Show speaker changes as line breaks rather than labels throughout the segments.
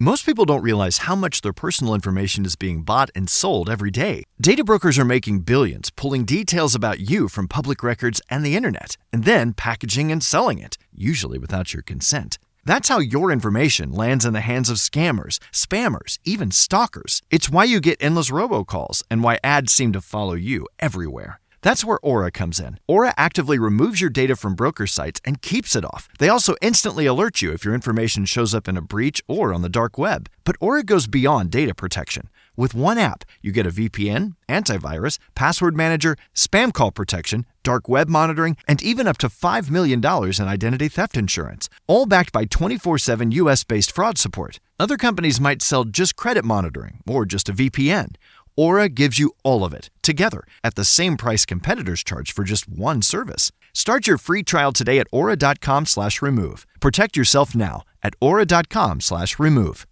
Most people don't realize how much their personal information is being bought and sold every day. Data brokers are making billions, pulling details about you from public records and the internet, and then packaging and selling it, usually without your consent. That's how your information lands in the hands of scammers, spammers, even stalkers. It's why you get endless robocalls and why ads seem to follow you everywhere. That's where Aura comes in. Aura actively removes your data from broker sites and keeps it off. They also instantly alert you if your information shows up in a breach or on the dark web. But Aura goes beyond data protection. With one app, you get a VPN, antivirus, password manager, spam call protection, dark web monitoring, and even up to $5 million in identity theft insurance. All backed by 24/7 US-based fraud support. Other companies might sell just credit monitoring or just a VPN. Aura gives you all of it, together, at the same price competitors charge for just one service. Start your free trial today at aura.com/remove. Protect yourself now at aura.com/remove.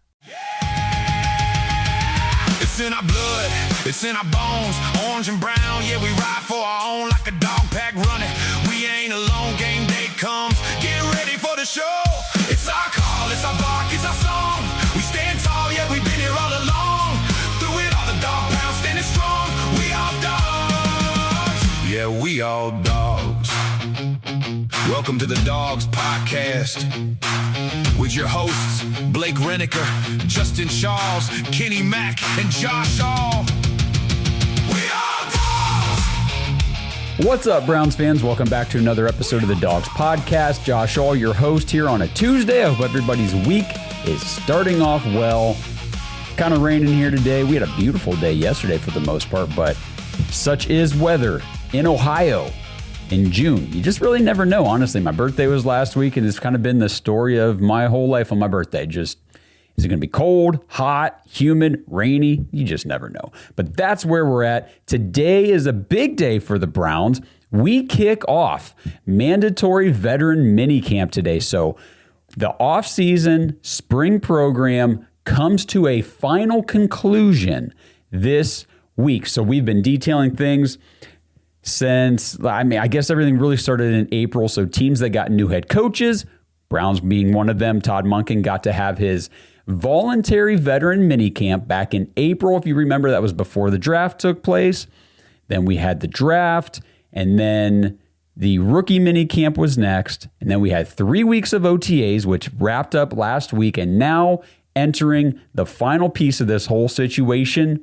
It's in our blood, it's in our bones, orange and brown, yeah, we ride for our own like a dog pack running. We ain't alone, game day comes, get ready for the show. It's our call, it's our bark, it's our song. We stand tall, yeah, we've been here all along. Through it all, the dog pound standing strong. We all dogs, yeah, we all dogs. Welcome to the Dogs Podcast with your hosts, Blake Reniker, Justin Shawls, Kenny Mack, and Josh Hall. We all dogs!
What's up, Browns fans? Welcome back to another episode of the Dogs Podcast. Josh Hall, your host here on a Tuesday. I hope everybody's week is starting off well. Kind of raining here today. We had a beautiful day yesterday for the most part, but such is weather in Ohio in June. You just really never know. Honestly, my birthday was last week, and it's kind of been the story of my whole life on my birthday. Just, is it going to be cold, hot, humid, rainy? You just never know. But that's where we're at. Today is a big day for the Browns. We kick off mandatory veteran minicamp today. So the offseason spring program comes to a final conclusion this week. So we've been detailing things since, I guess everything really started in April. So teams that got new head coaches, Browns being one of them, Todd Monken got to have his voluntary veteran minicamp back in April. If you remember, that was before the draft took place. Then we had the draft, and then the rookie minicamp was next. And then we had 3 weeks of OTAs, which wrapped up last week. And now entering the final piece of this whole situation,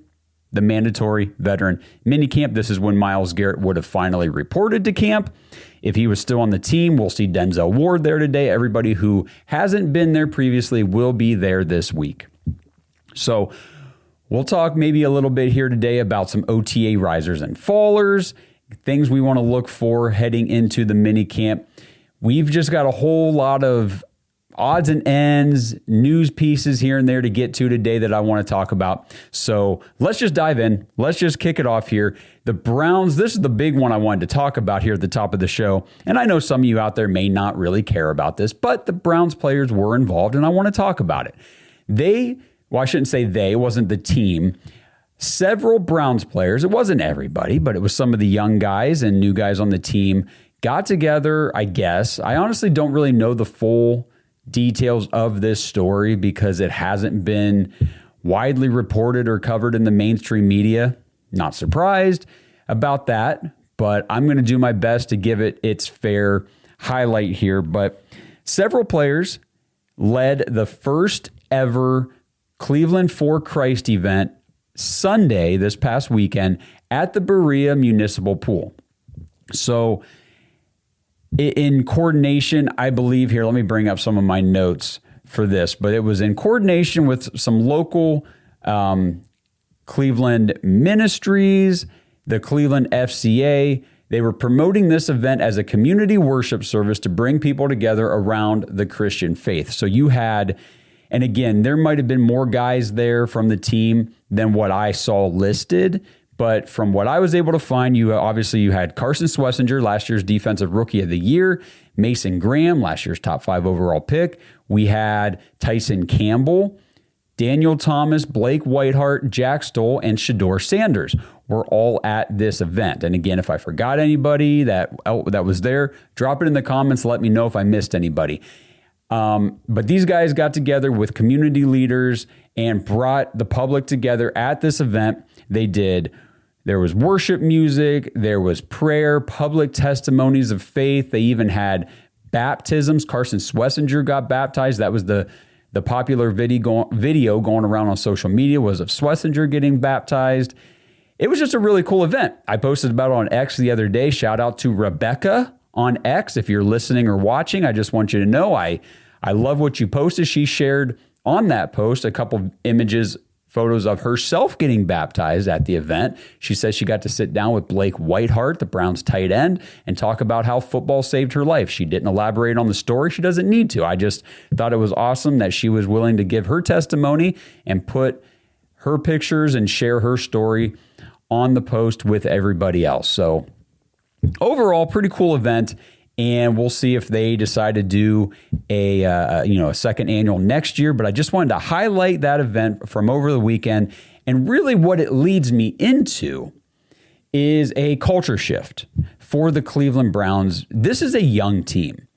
the mandatory veteran minicamp. This is when Myles Garrett would have finally reported to camp. If he was still on the team, we'll see Denzel Ward there today. Everybody who hasn't been there previously will be there this week. So we'll talk maybe a little bit here today about some OTA risers and fallers, things we want to look for heading into the minicamp. We've just got a whole lot of odds and ends, news pieces here and there to get to today that I want to talk about. So let's just dive in. Let's just kick it off here. The Browns, this is the big one I wanted to talk about here at the top of the show. And I know some of you out there may not really care about this, but the Browns players were involved and I want to talk about it. I shouldn't say they, it wasn't the team. Several Browns players, it wasn't everybody, but it was some of the young guys and new guys on the team, got together, I guess. I honestly don't really know the full details of this story because it hasn't been widely reported or covered in the mainstream media. Not surprised about that, but I'm going to do my best to give it its fair highlight here. But several players led the first ever Cleveland for Christ event Sunday, this past weekend, at the Berea Municipal Pool. So in coordination, I believe here, let me bring up some of my notes for this, but it was in coordination with some local Cleveland ministries, the Cleveland FCA. They were promoting this event as a community worship service to bring people together around the Christian faith. So you had, and again, there might have been more guys there from the team than what I saw listed. But from what I was able to find, you had Carson Schlesinger, last year's Defensive Rookie of the Year, Mason Graham, last year's top 5 overall pick. We had Tyson Campbell, Daniel Thomas, Blake Whiteheart, Jack Stoll, and Shador Sanders were all at this event. And again, if I forgot anybody that was there, drop it in the comments. Let me know if I missed anybody. But these guys got together with community leaders and brought the public together at this event. There was worship music, there was prayer, public testimonies of faith. They even had baptisms. Carson Schlesinger got baptized. That was the popular video going around on social media was of Schlesinger getting baptized. It was just a really cool event. I posted about it on X the other day. Shout out to Rebecca on X. If you're listening or watching, I just want you to know I love what you posted. She shared on that post a couple images, photos of herself getting baptized at the event. She says she got to sit down with Blake Whiteheart, the Browns tight end, and talk about how football saved her life. She didn't elaborate on the story. She doesn't need to. I just thought it was awesome that she was willing to give her testimony and put her pictures and share her story on the post with everybody else. So overall, pretty cool event. And we'll see if they decide to do a second annual next year. But I just wanted to highlight that event from over the weekend. And really what it leads me into is a culture shift for the Cleveland Browns. This is a young team.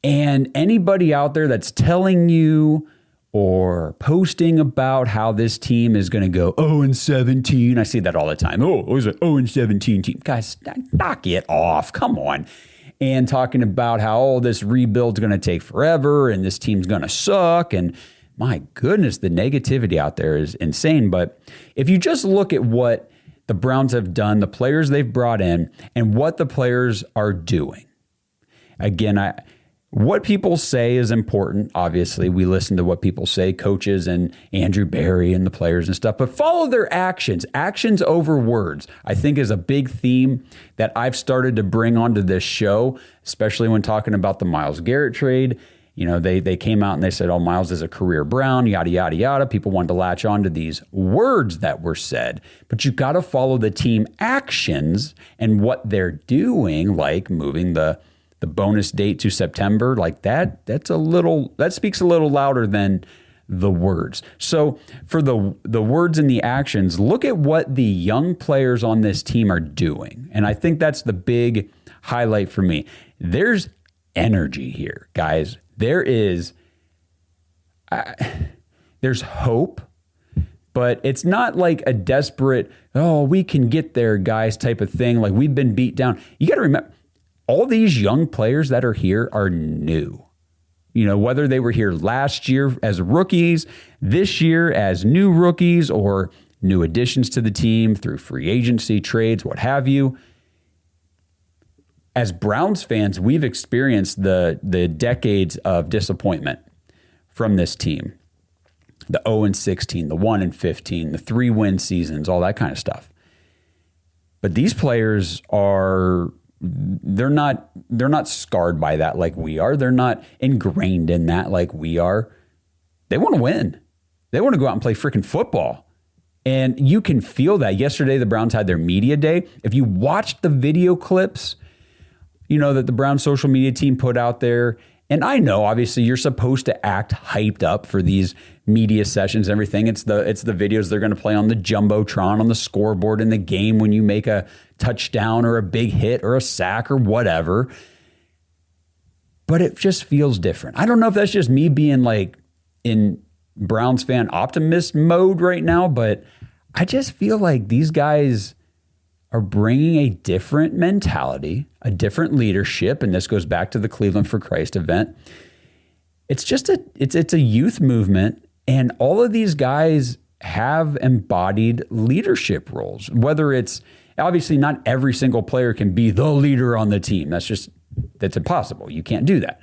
And anybody out there that's telling you or posting about how this team is going to go 0-17. I see that all the time. Oh, it was an 0-17 team. Guys, knock it off. Come on. And talking about how, this rebuild's going to take forever and this team's going to suck. And my goodness, the negativity out there is insane. But if you just look at what the Browns have done, the players they've brought in, and what the players are doing, again, what people say is important. Obviously, we listen to what people say, coaches and Andrew Berry and the players and stuff, but follow their actions. Actions over words, I think, is a big theme that I've started to bring onto this show, especially when talking about the Myles Garrett trade. You know, they came out and they said, oh, Myles is a career Brown, yada, yada, yada. People wanted to latch on to these words that were said, but you got to follow the team actions and what they're doing, like moving the bonus date to September, like that speaks a little louder than the words. So for the words and the actions, look at what the young players on this team are doing. And I think that's the big highlight for me. There's energy here, guys. There's hope, but it's not like a desperate, oh, we can get there, guys, type of thing. Like, we've been beat down. You got to remember, all these young players that are here are new. You know, whether they were here last year as rookies, this year as new rookies, or new additions to the team through free agency, trades, what have you. As Browns fans, we've experienced the decades of disappointment from this team. The 0-16, the 1-15, the 3-win seasons, all that kind of stuff. But these players they're not scarred by that like we are. They're not ingrained in that like we are. They want to win. They want to go out and play freaking football. And you can feel that. Yesterday, the Browns had their media day. If you watched the video clips, you know, that the Browns social media team put out there, and I know, obviously, you're supposed to act hyped up for these media sessions and everything. It's the videos they're going to play on the Jumbotron, on the scoreboard in the game when you make a touchdown or a big hit or a sack or whatever. But it just feels different. I don't know if that's just me being like in Browns fan optimist mode right now, but I just feel like these guys are bringing a different mentality, a different leadership, and this goes back to the Cleveland for Christ event. It's just it's a youth movement, and all of these guys have embodied leadership roles. Whether it's, obviously not every single player can be the leader on the team. That's impossible. You can't do that.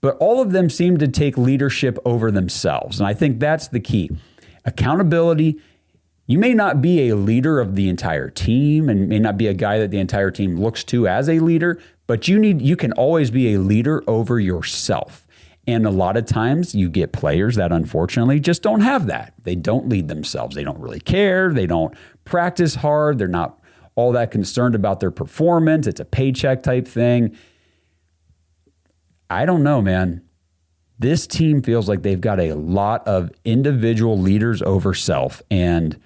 But all of them seem to take leadership over themselves, and I think that's the key. Accountability. You may not be a leader of the entire team and may not be a guy that the entire team looks to as a leader, but you can always be a leader over yourself. And a lot of times you get players that unfortunately just don't have that. They don't lead themselves. They don't really care. They don't practice hard. They're not all that concerned about their performance. It's a paycheck type thing. I don't know, man. This team feels like they've got a lot of individual leaders over self, and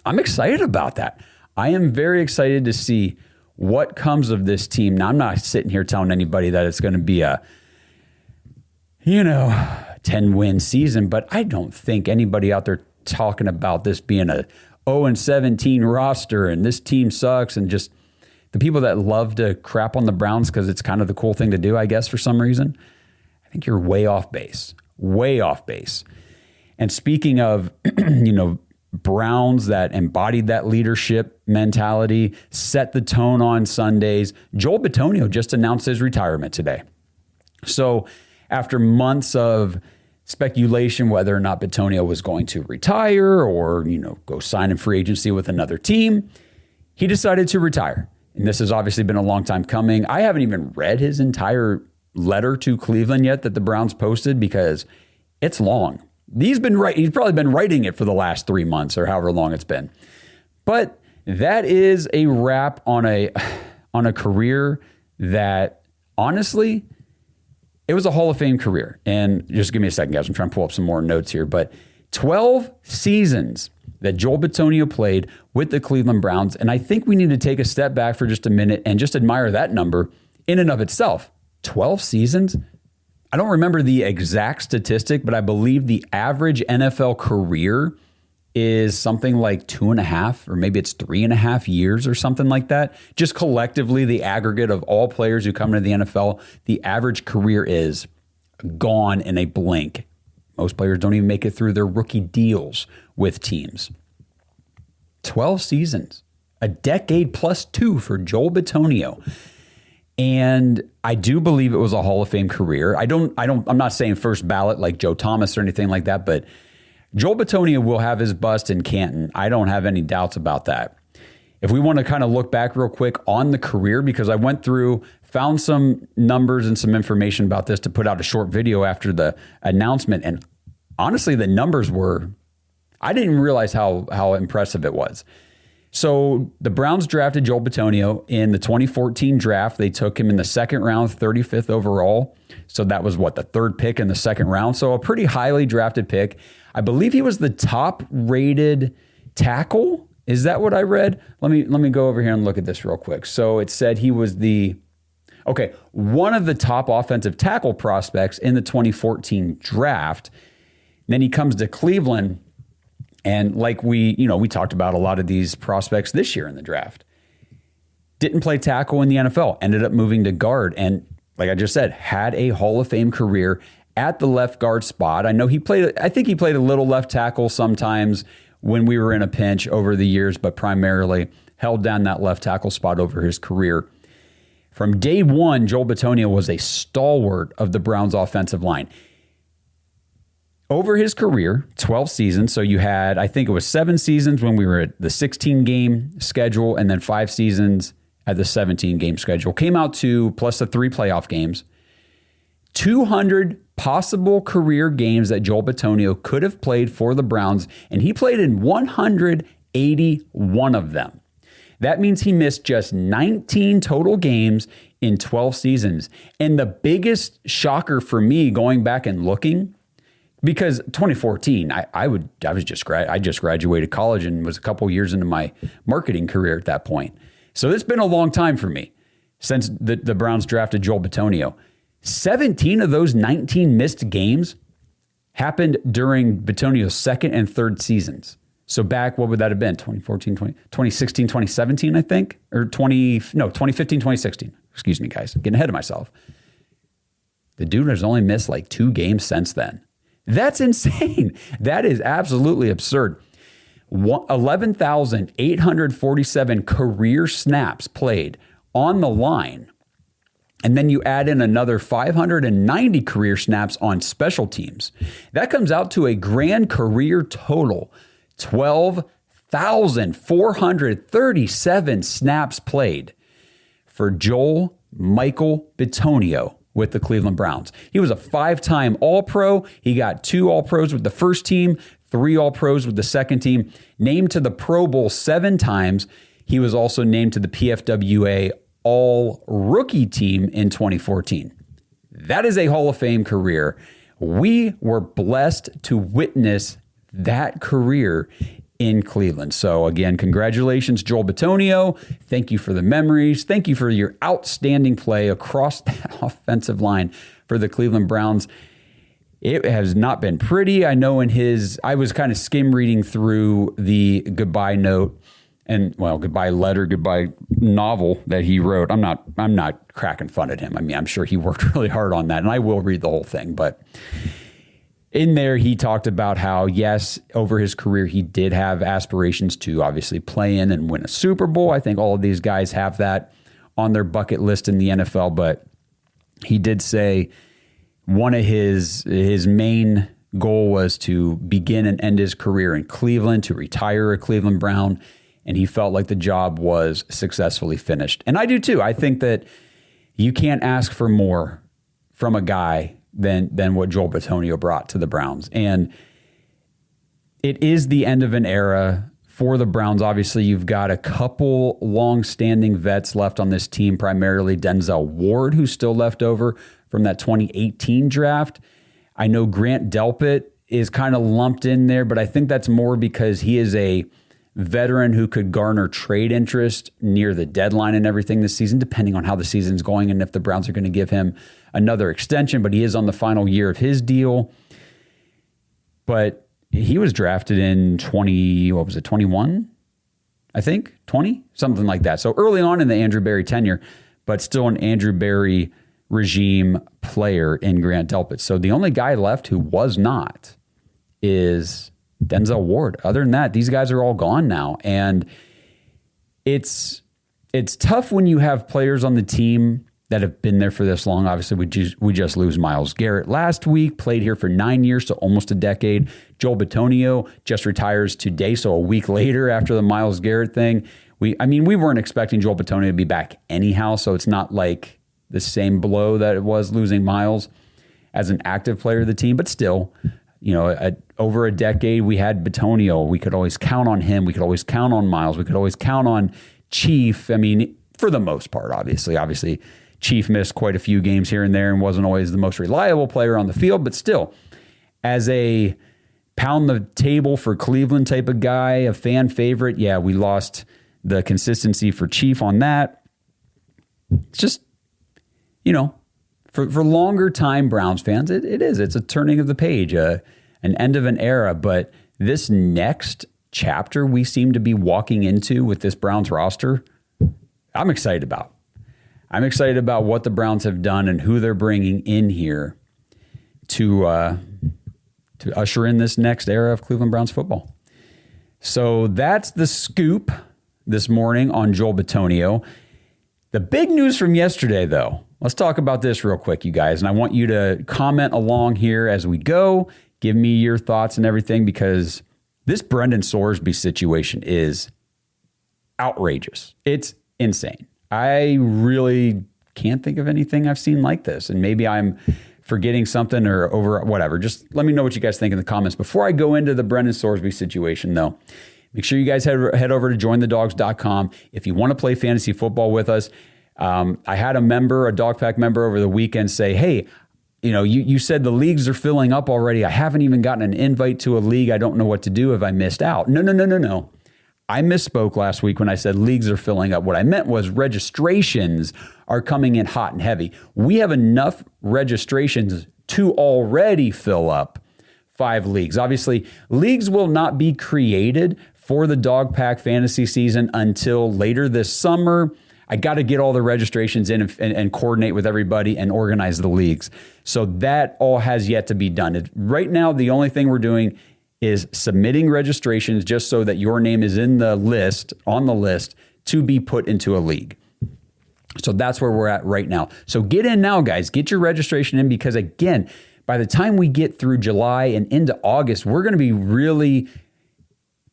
I'm excited about that. I am very excited to see what comes of this team. Now, I'm not sitting here telling anybody that it's going to be a 10-win season, but I don't think anybody out there talking about this being a 0-17 roster and this team sucks, and just the people that love to crap on the Browns because it's kind of the cool thing to do, I guess, for some reason. I think you're way off base. Way off base. And speaking of, Browns that embodied that leadership mentality, set the tone on Sundays, Joel Bitonio just announced his retirement today. So after months of speculation whether or not Bitonio was going to retire or, go sign in free agency with another team, he decided to retire. And this has obviously been a long time coming. I haven't even read his entire letter to Cleveland yet that the Browns posted because it's long. He's probably been writing it for the last 3 months or however long it's been. But that is a wrap on a career that, honestly, it was a Hall of Fame career. And just give me a second, guys. I'm trying to pull up some more notes here. But 12 seasons that Joel Bitonio played with the Cleveland Browns. And I think we need to take a step back for just a minute and just admire that number in and of itself. 12 seasons? I don't remember the exact statistic, but I believe the average NFL career is something like 2.5, or maybe it's 3.5 years or something like that. Just collectively, the aggregate of all players who come into the NFL, the average career is gone in a blink. Most players don't even make it through their rookie deals with teams. 12 seasons, a decade plus 2 for Joel Bitonio. And I do believe it was a Hall of Fame career. I'm not saying first ballot like Joe Thomas or anything like that, but Joel Bitonio will have his bust in Canton. I don't have any doubts about that. If we want to kind of look back real quick on the career, because I went through, found some numbers and some information about this to put out a short video after the announcement. And honestly, the numbers I didn't realize how impressive it was. So the Browns drafted Joel Bitonio in the 2014 draft. They took him in the second round, 35th overall. So that was the third pick in the second round. So a pretty highly drafted pick. I believe he was the top rated tackle. Is that what I read? Let me go over here and look at this real quick. So it said he was one of the top offensive tackle prospects in the 2014 draft. And then he comes to Cleveland. And like we talked about a lot of these prospects this year in the draft. Didn't play tackle in the NFL, ended up moving to guard. And like I just said, had a Hall of Fame career at the left guard spot. I think he played a little left tackle sometimes when we were in a pinch over the years, but primarily held down that left tackle spot over his career. From day one, Joel Bitonio was a stalwart of the Browns offensive line. Over his career, 12 seasons, so you had, I think it was 7 seasons when we were at the 16-game schedule, and then 5 seasons at the 17-game schedule. Came out to, plus the 3 playoff games, 200 possible career games that Joel Bitonio could have played for the Browns, and he played in 181 of them. That means he missed just 19 total games in 12 seasons. And the biggest shocker for me going back and looking, because 2014, I just graduated college and was a couple years into my marketing career at that point. So it's been a long time for me since the Browns drafted Joel Bitonio. 17 of those 19 missed games happened during Bitonio's second and third seasons. So back, what would that have been? 2016, 2017, I think? Or 2015, 2016. Excuse me, guys. Getting ahead of myself. The dude has only missed like 2 games since then. That's insane. That is absolutely absurd. 11,847 career snaps played on the line. And then you add in another 590 career snaps on special teams. That comes out to a grand career total, 12,437 snaps played for Joel Michael Bitonio with the Cleveland Browns. He was a 5-time All-Pro. He got 2 All-Pros with the first team, 3 All-Pros with the second team, named to the Pro Bowl 7 times. He was also named to the PFWA All-Rookie team in 2014. That is a Hall of Fame career. We were blessed to witness that career in Cleveland. So again, congratulations, Joel Bitonio. Thank you for the memories. Thank you for your outstanding play across that offensive line for the Cleveland Browns. it has not been pretty. I know I was kind of skim reading through the goodbye note and, goodbye letter, goodbye novel that he wrote. I'm not cracking fun at him. I mean, I'm sure he worked really hard on that, and I will read the whole thing. But in there, he talked about how, yes, over his career, he did have aspirations to obviously play in and win a Super Bowl. I think all of these guys have that on their bucket list in the NFL, but he did say one of his main goal was to begin and end his career in Cleveland, to retire a Cleveland Brown, and he felt like the job was successfully finished. And I do too. I think that you can't ask for more from a guy than what Joel Bitonio brought to the Browns. And it is the end of an era for the Browns. Obviously, you've got a couple long-standing vets left on this team, primarily Denzel Ward, who's still left over from that 2018 draft. I know Grant Delpit is kind of lumped in there, but I think that's more because he is a veteran who could garner trade interest near the deadline and everything this season, depending on how the season's going and if the Browns are going to give him another extension, but he is on the final year of his deal. But he was drafted in 21? I think 20, something like that. So early on in the Andrew Berry tenure, but still an Andrew Berry regime player in Grant Delpit. So the only guy left who was not is Denzel Ward. Other than that, these guys are all gone now. And it's tough when you have players on the team that have been there for this long. Obviously, we just lose Myles Garrett last week, played here for 9 years, so almost a decade. Joel Bitonio just retires today, so a week later after the Myles Garrett thing. We weren't expecting Joel Bitonio to be back anyhow, so it's not like the same blow that it was losing Myles as an active player of the team, but still, over a decade, we had Bitonio. We could always count on him. We could always count on Myles. We could always count on Chief. I mean, for the most part, obviously, Chief missed quite a few games here and there and wasn't always the most reliable player on the field, but still, as a pound the table for Cleveland type of guy, a fan favorite, yeah, we lost the consistency for Chief on that. It's just, for longer time Browns fans, it's a turning of the page, an end of an era. But this next chapter we seem to be walking into with this Browns roster, I'm excited about. I'm excited about what the Browns have done and who they're bringing in here to usher in this next era of Cleveland Browns football. So that's the scoop this morning on Joel Bitonio. The big news from yesterday, though, let's talk about this real quick, you guys. And I want you to comment along here as we go. Give me your thoughts and everything, because this Brendan Sorsby situation is outrageous. It's insane. I really can't think of anything I've seen like this. And maybe I'm forgetting something or over whatever. Just let me know what you guys think in the comments. Before I go into the Brendan Sorsby situation, though, make sure you guys head over to jointhedogs.com. If you want to play fantasy football with us, I had a Dog Pack member over the weekend say, hey, you said the leagues are filling up already. I haven't even gotten an invite to a league. I don't know what to do if I missed out. No. I misspoke last week when I said leagues are filling up. What I meant was registrations are coming in hot and heavy. We have enough registrations to already fill up 5 leagues. Obviously, leagues will not be created for the Dog Pack fantasy season until later this summer. I got to get all the registrations in and coordinate with everybody and organize the leagues. So that all has yet to be done. Right now, the only thing we're doing is submitting registrations just so that your name is on the list to be put into a league. So that's where we're at right now. So get in now, guys. Get your registration in, because again, by the time we get through July and into August, we're going to be really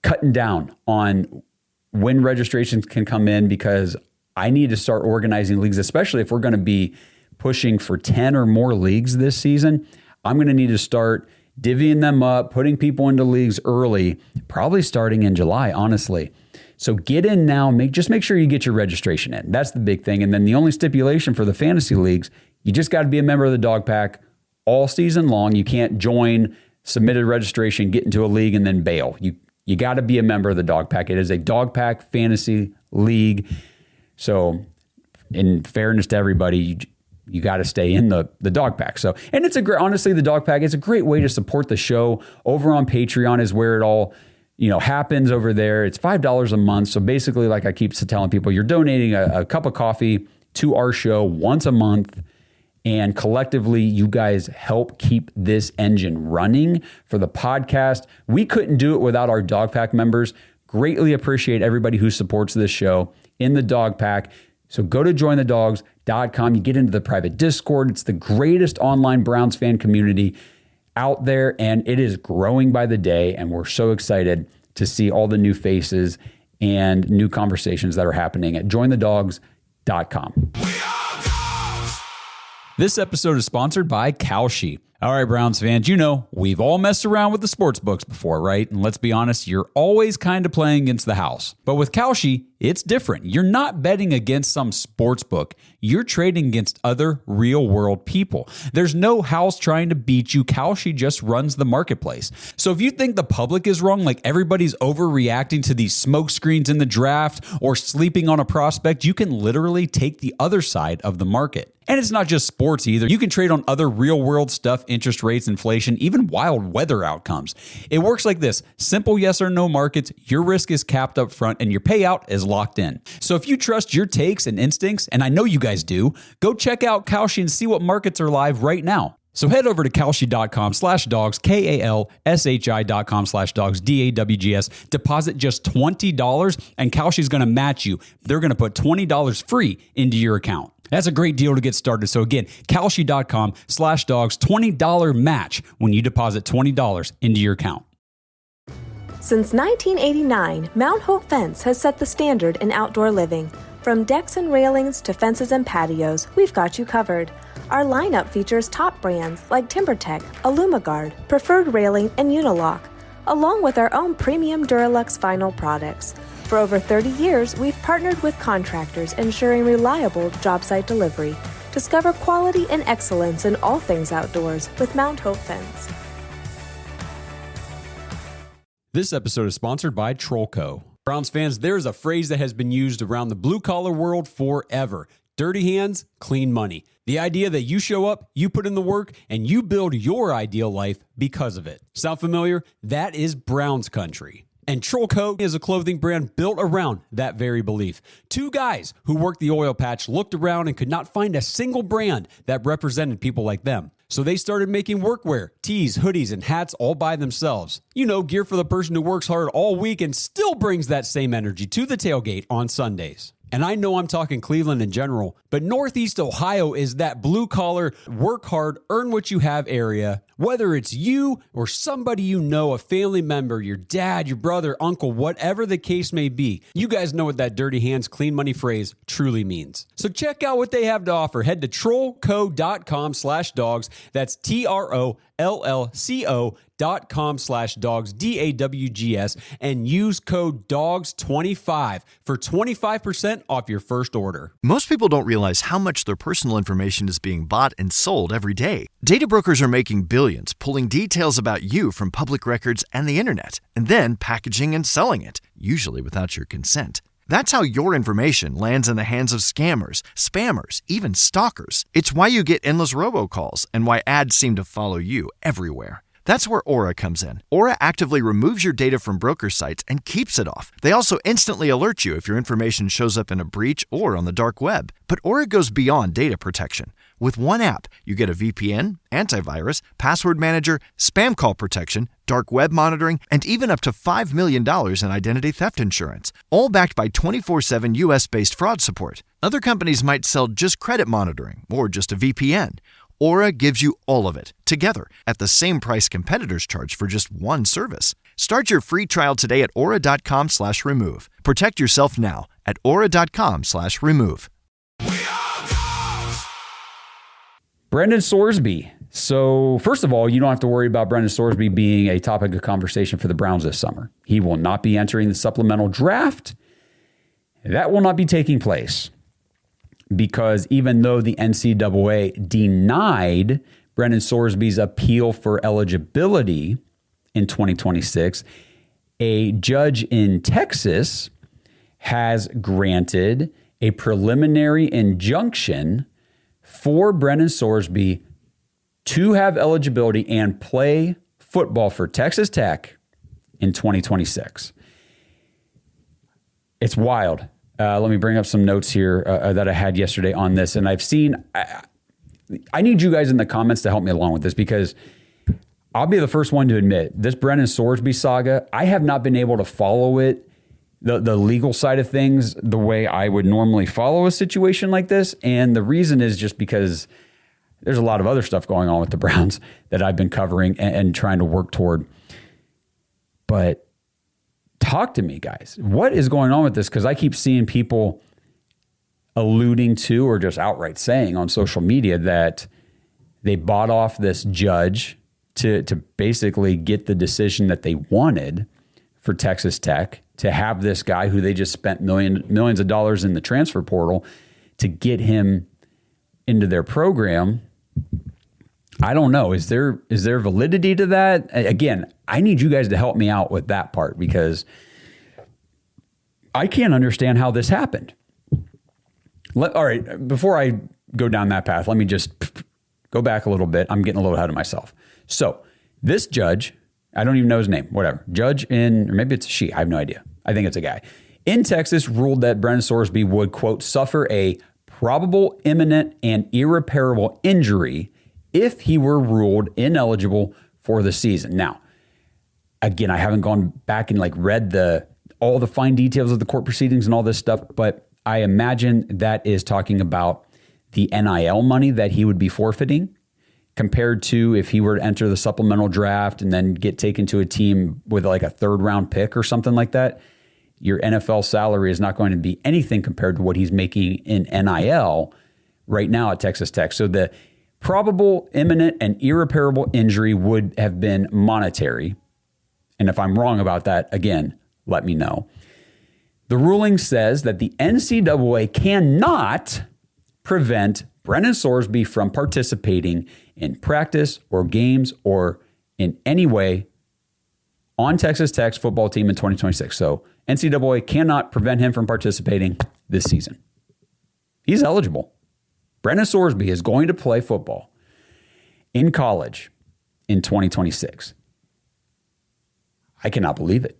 cutting down on when registrations can come in, because I need to start organizing leagues, especially if we're going to be pushing for 10 or more leagues this season. I'm going to need to start divvying them up, putting people into leagues early, probably starting in July, honestly. So get in now. Just make sure you get your registration in. That's the big thing. And then the only stipulation for the fantasy leagues, you just got to be a member of the Dog Pack all season long. You can't join, submit a registration, get into a league, and then bail. You got to be a member of the Dog Pack. It is a Dog Pack fantasy league. So in fairness to everybody, you got to stay in the dog pack. So, and it's a great, honestly, the dog pack is a great way to support the show. Over on Patreon is where it all, happens over there. It's $5 a month. So basically, like I keep telling people, you're donating a cup of coffee to our show once a month. And collectively, you guys help keep this engine running for the podcast. We couldn't do it without our dog pack members. Greatly appreciate everybody who supports this show in the dog pack. So go to jointhedogs.com. You get into the private Discord. It's the greatest online Browns fan community out there, and it is growing by the day, and we're so excited to see all the new faces and new conversations that are happening at jointhedogs.com. This episode is sponsored by Kalshi. All right, Browns fans, we've all messed around with the sports books before, right? And let's be honest, you're always kind of playing against the house. But with Kalshi, it's different. You're not betting against some sports book. You're trading against other real-world people. There's no house trying to beat you. Kalshi just runs the marketplace. So if you think the public is wrong, like everybody's overreacting to these smoke screens in the draft or sleeping on a prospect, you can literally take the other side of the market. And it's not just sports either. You can trade on other real-world stuff, interest rates, inflation, even wild weather outcomes. It works like this. Simple yes or no markets, your risk is capped up front, and your payout is locked in. So if you trust your takes and instincts, and I know you guys do, go check out Kalshi and see what markets are live right now. So head over to kalshi.com/dogs, KALSHI.com/dogs, DAWGS. Deposit just $20, and Kalshi's going to match you. They're going to put $20 free into your account. That's a great deal to get started. So again, kalshi.com/dogs, $20 match when you deposit $20 into your account.
Since 1989, Mount Hope Fence has set the standard in outdoor living. From decks and railings to fences and patios, we've got you covered. Our lineup features top brands like TimberTech, Alumagard, Preferred Railing, and Unilock, along with our own premium Duralux vinyl products. For over 30 years, we've partnered with contractors ensuring reliable job site delivery. Discover quality and excellence in all things outdoors with Mount Hope Fence.
This episode is sponsored by Trollco. Browns fans, there's a phrase that has been used around the blue-collar world forever. Dirty hands, clean money. The idea that you show up, you put in the work, and you build your ideal life because of it. Sound familiar? That is Browns country. And Trollco is a clothing brand built around that very belief. Two guys who worked the oil patch looked around and could not find a single brand that represented people like them. So they started making workwear, tees, hoodies, and hats all by themselves. Gear for the person who works hard all week and still brings that same energy to the tailgate on Sundays. And I know I'm talking Cleveland in general, but Northeast Ohio is that blue-collar, work hard, earn what you have area. Whether it's you or somebody you know, a family member, your dad, your brother, uncle, whatever the case may be, you guys know what that dirty hands, clean money phrase truly means. So check out what they have to offer. Head to trollco.com/dogs. That's TROLLCO.com/dogs, DAWGS, and use code DOGS25 for 25% off your first order.
Most people don't realize how much their personal information is being bought and sold every day. Data brokers are making billions, pulling details about you from public records and the internet, and then packaging and selling it, usually without your consent. That's how your information lands in the hands of scammers, spammers, even stalkers. It's why you get endless robocalls and why ads seem to follow you everywhere. That's where Aura comes in. Aura actively removes your data from broker sites and keeps it off. They also instantly alert you if your information shows up in a breach or on the dark web. But Aura goes beyond data protection. With one app, you get a VPN, antivirus, password manager, spam call protection, dark web monitoring, and even up to $5 million in identity theft insurance. All backed by 24/7 US-based fraud support. Other companies might sell just credit monitoring or just a VPN. Aura gives you all of it, together, at the same price competitors charge for just one service. Start your free trial today at aura.com/remove. Protect yourself now at aura.com/remove.
Brendan Sorsby. So, first of all, you don't have to worry about Brendan Sorsby being a topic of conversation for the Browns this summer. He will not be entering the supplemental draft. That will not be taking place. Because even though the NCAA denied Brendan Sorsby's appeal for eligibility in 2026, a judge in Texas has granted a preliminary injunction for Brendan Sorsby to have eligibility and play football for Texas Tech in 2026. It's wild. Let me bring up some notes here that I had yesterday on this. And I've seen, I need you guys in the comments to help me along with this, because I'll be the first one to admit this Brendan Sorsby saga, I have not been able to follow it, the legal side of things, the way I would normally follow a situation like this. And the reason is just because there's a lot of other stuff going on with the Browns that I've been covering and trying to work toward. But talk to me, guys. What is going on with this? Because I keep seeing people alluding to or just outright saying on social media that they bought off this judge to basically get the decision that they wanted for Texas Tech, to have this guy who they just spent millions of dollars in the transfer portal to get him into their program. I don't know. Is there validity to that? Again, I need you guys to help me out with that part, because I can't understand how this happened. All right, before I go down that path, let me just go back a little bit. I'm getting a little ahead of myself. So this judge, I don't even know his name, whatever. Judge in, or maybe it's a she, I have no idea. I think it's a guy. In Texas, ruled that Brendan Sorsby would, quote, suffer a probable, imminent, and irreparable injury if he were ruled ineligible for the season. Now, again, I haven't gone back and read all the fine details of the court proceedings and all this stuff, but I imagine that is talking about the NIL money that he would be forfeiting, compared to if he were to enter the supplemental draft and then get taken to a team with a third round pick or something like that. Your NFL salary is not going to be anything compared to what he's making in NIL right now at Texas Tech. So the probable, imminent, and irreparable injury would have been monetary. And if I'm wrong about that, again, let me know. The ruling says that the NCAA cannot prevent Brendan Sorsby from participating in practice or games or in any way on Texas Tech's football team in 2026. So NCAA cannot prevent him from participating this season. He's eligible. Brendan Sorsby is going to play football in college in 2026. I cannot believe it.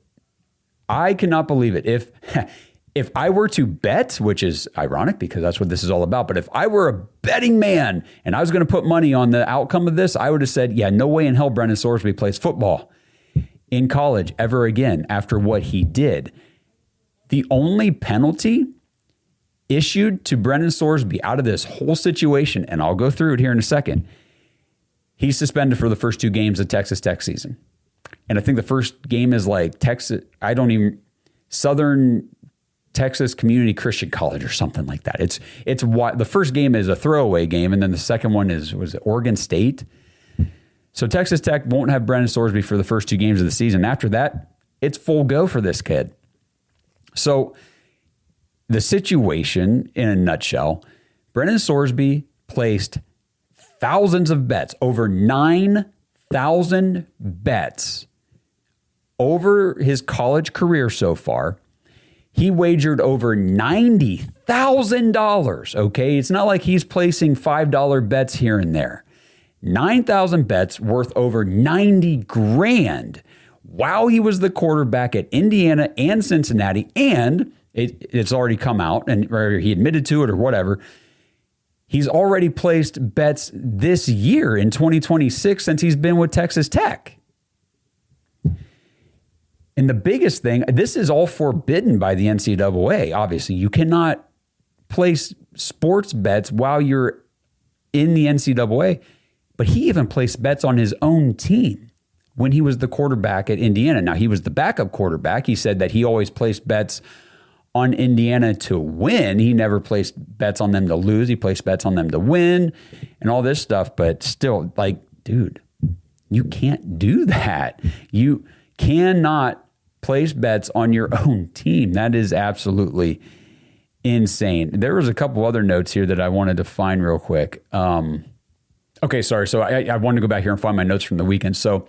I cannot believe it. If I were to bet, which is ironic because that's what this is all about, but if I were a betting man and I was going to put money on the outcome of this, I would have said, yeah, no way in hell Brendan Sorsby plays football in college ever again after what he did. The only penalty issued to Brendan Sorsby out of this whole situation, and I'll go through it here in a second, he's suspended for the first 2 games of Texas Tech season. And I think the first game is Southern Texas Community Christian College or something like that. It's what the first game is a throwaway game, and then the second one was it Oregon State. So Texas Tech won't have Brendan Sorsby for the first 2 games of the season. After that, it's full go for this kid. So the situation in a nutshell, Brendan Sorsby placed thousands of bets, over 9,000 bets over his college career so far. He wagered over $90,000, okay? It's not like he's placing $5 bets here and there. 9,000 bets worth over 90 grand while he was the quarterback at Indiana and Cincinnati, and it's already come out, and or he admitted to it or whatever. He's already placed bets this year in 2026 since he's been with Texas Tech. And the biggest thing, this is all forbidden by the NCAA. Obviously, you cannot place sports bets while you're in the NCAA. But he even placed bets on his own team when he was the quarterback at Indiana. Now, he was the backup quarterback. He said that he always placed bets on Indiana to win. He never placed bets on them to lose. He placed bets on them to win and all this stuff. But still, dude, you can't do that. You cannot place bets on your own team. That is absolutely insane. There was a couple other notes here that I wanted to find real quick. Okay, sorry. So I wanted to go back here and find my notes from the weekend. So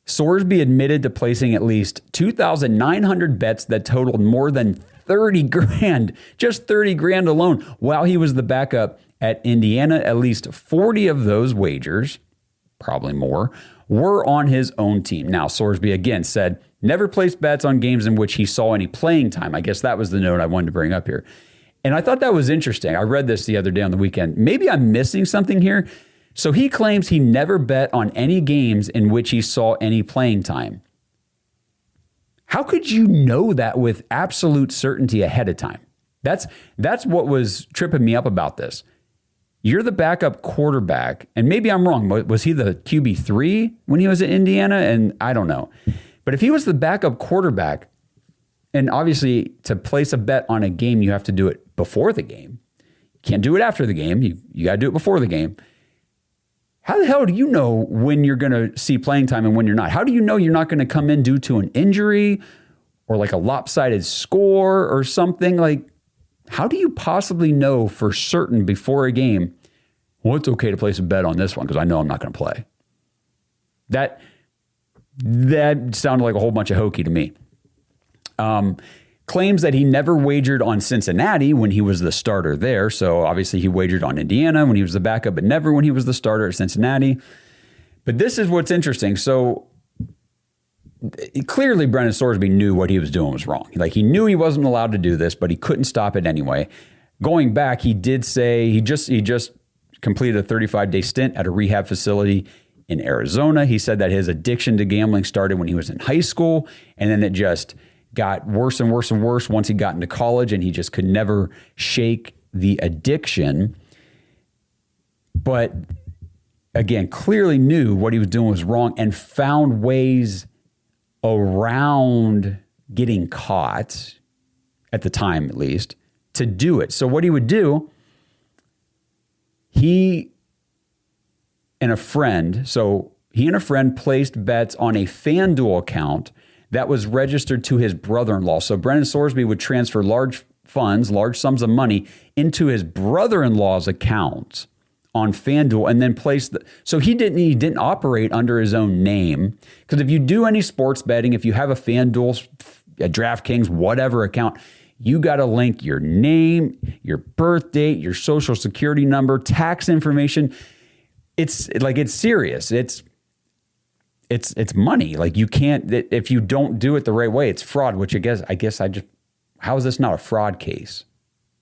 Sorsby admitted to placing at least 2,900 bets that totaled more than 30 grand, just 30 grand alone while he was the backup at Indiana. At least 40 of those wagers, probably more, were on his own team. Now, Sorsby again said, never placed bets on games in which he saw any playing time. I guess that was the note I wanted to bring up here. And I thought that was interesting. I read this the other day on the weekend. Maybe I'm missing something here. So he claims he never bet on any games in which he saw any playing time. How could you know that with absolute certainty ahead of time? That's what was tripping me up about this. You're the backup quarterback, and maybe I'm wrong. Was he the QB3 when he was at Indiana? And I don't know. But if he was the backup quarterback, and obviously to place a bet on a game, you have to do it before the game. You can't do it after the game. You got to do it before the game. How the hell do you know when you're going to see playing time and when you're not? How do you know you're not going to come in due to an injury or like a lopsided score or something? Like, how do you possibly know for certain before a game, well, it's okay to place a bet on this one because I know I'm not going to play? That sounded like a whole bunch of hokey to me. Claims that he never wagered on Cincinnati when he was the starter there. So obviously he wagered on Indiana when he was the backup, but never when he was the starter at Cincinnati. But this is what's interesting. So clearly Brendan Sorsby knew what he was doing was wrong. Like, he knew he wasn't allowed to do this, but he couldn't stop it anyway. Going back, he did say he just completed a 35-day stint at a rehab facility in Arizona. He said that his addiction to gambling started when he was in high school, and then it just got worse and worse and worse once he got into college, and he just could never shake the addiction. But again, clearly knew what he was doing was wrong and found ways around getting caught, at the time at least, to do it. So what he would do, he and a friend placed bets on a FanDuel account that was registered to his brother-in-law. So Brendan Sorsby would transfer large sums of money into his brother-in-law's account on FanDuel and then so he didn't operate under his own name. Because if you do any sports betting, if you have a FanDuel, a DraftKings, whatever account, you got to link your name, your birth date, your social security number, tax information. It's serious. It's money. Like, you can't, if you don't do it the right way, it's fraud, which I guess how is this not a fraud case?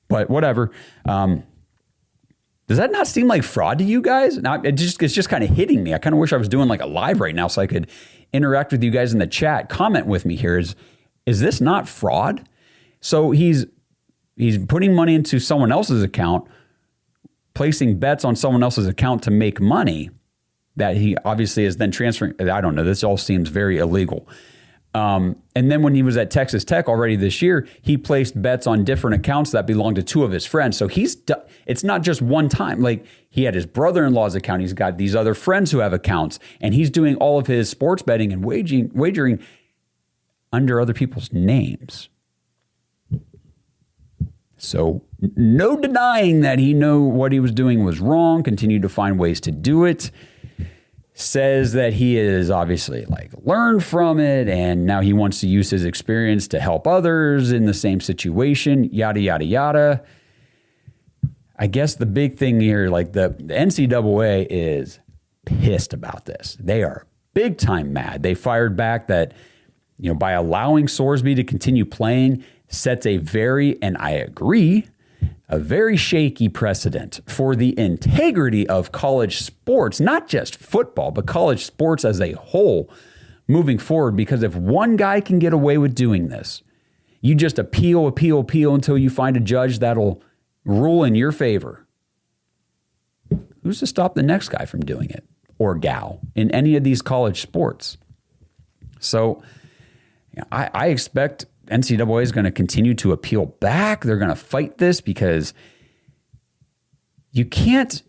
But whatever. Does that not seem like fraud to you guys? Now, it's just kind of hitting me. I kind of wish I was doing like a live right now so I could interact with you guys in the chat. Comment with me here. Is this not fraud? So he's putting money into someone else's account, placing bets on someone else's account to make money that he obviously is then transferring. I don't know. This all seems very illegal. And then when he was at Texas Tech already this year, he placed bets on different accounts that belonged to two of his friends. So it's not just one time. Like, he had his brother-in-law's account. He's got these other friends who have accounts, and he's doing all of his sports betting and wagering under other people's names. So no denying that he knew what he was doing was wrong, continued to find ways to do it. Says that he is obviously learned from it, and now he wants to use his experience to help others in the same situation, yada, yada, yada. I guess the big thing here, the NCAA is pissed about this. They are big time mad. They fired back that, by allowing Sorsby to continue playing sets a and I agree, a very shaky precedent for the integrity of college sports, not just football, but college sports as a whole moving forward. Because if one guy can get away with doing this, you just appeal until you find a judge that'll rule in your favor. Who's to stop the next guy from doing it, or gal, in any of these college sports? So I expect NCAA is going to continue to appeal back. They're going to fight this because you can't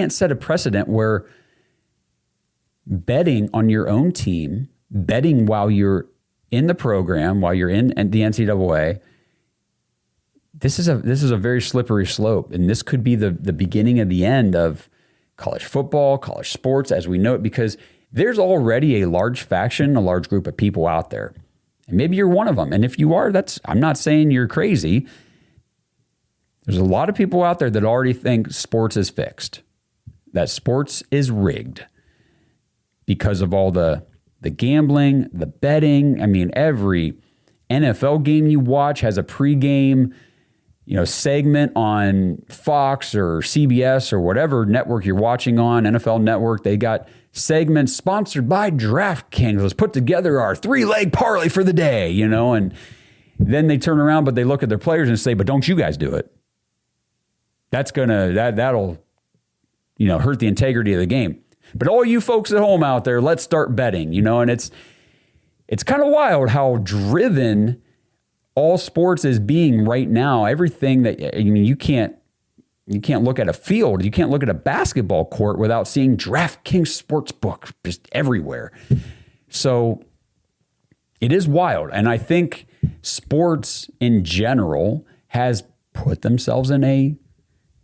set a precedent where betting on your own team, betting while you're in the program, while you're in the NCAA, this is a very slippery slope, and this could be the beginning of the end of college football, college sports as we know it, because there's already a large faction, a large group of people out there. And maybe you're one of them. And if you are, I'm not saying you're crazy. There's a lot of people out there that already think sports is fixed, that sports is rigged because of all the gambling, the betting. I mean, every NFL game you watch has a pregame, segment on Fox or CBS or whatever network you're watching on, NFL Network. They got segments sponsored by DraftKings. Let's put together our 3-leg parlay for the day, and then they turn around, but they look at their players and say, but don't you guys do it. That'll hurt the integrity of the game. But all you folks at home out there, let's start betting, and it's kind of wild how driven all sports is being right now. Everything you can't look at a field, you can't look at a basketball court without seeing DraftKings Sportsbook just everywhere. So it is wild. And I think sports in general has put themselves in a,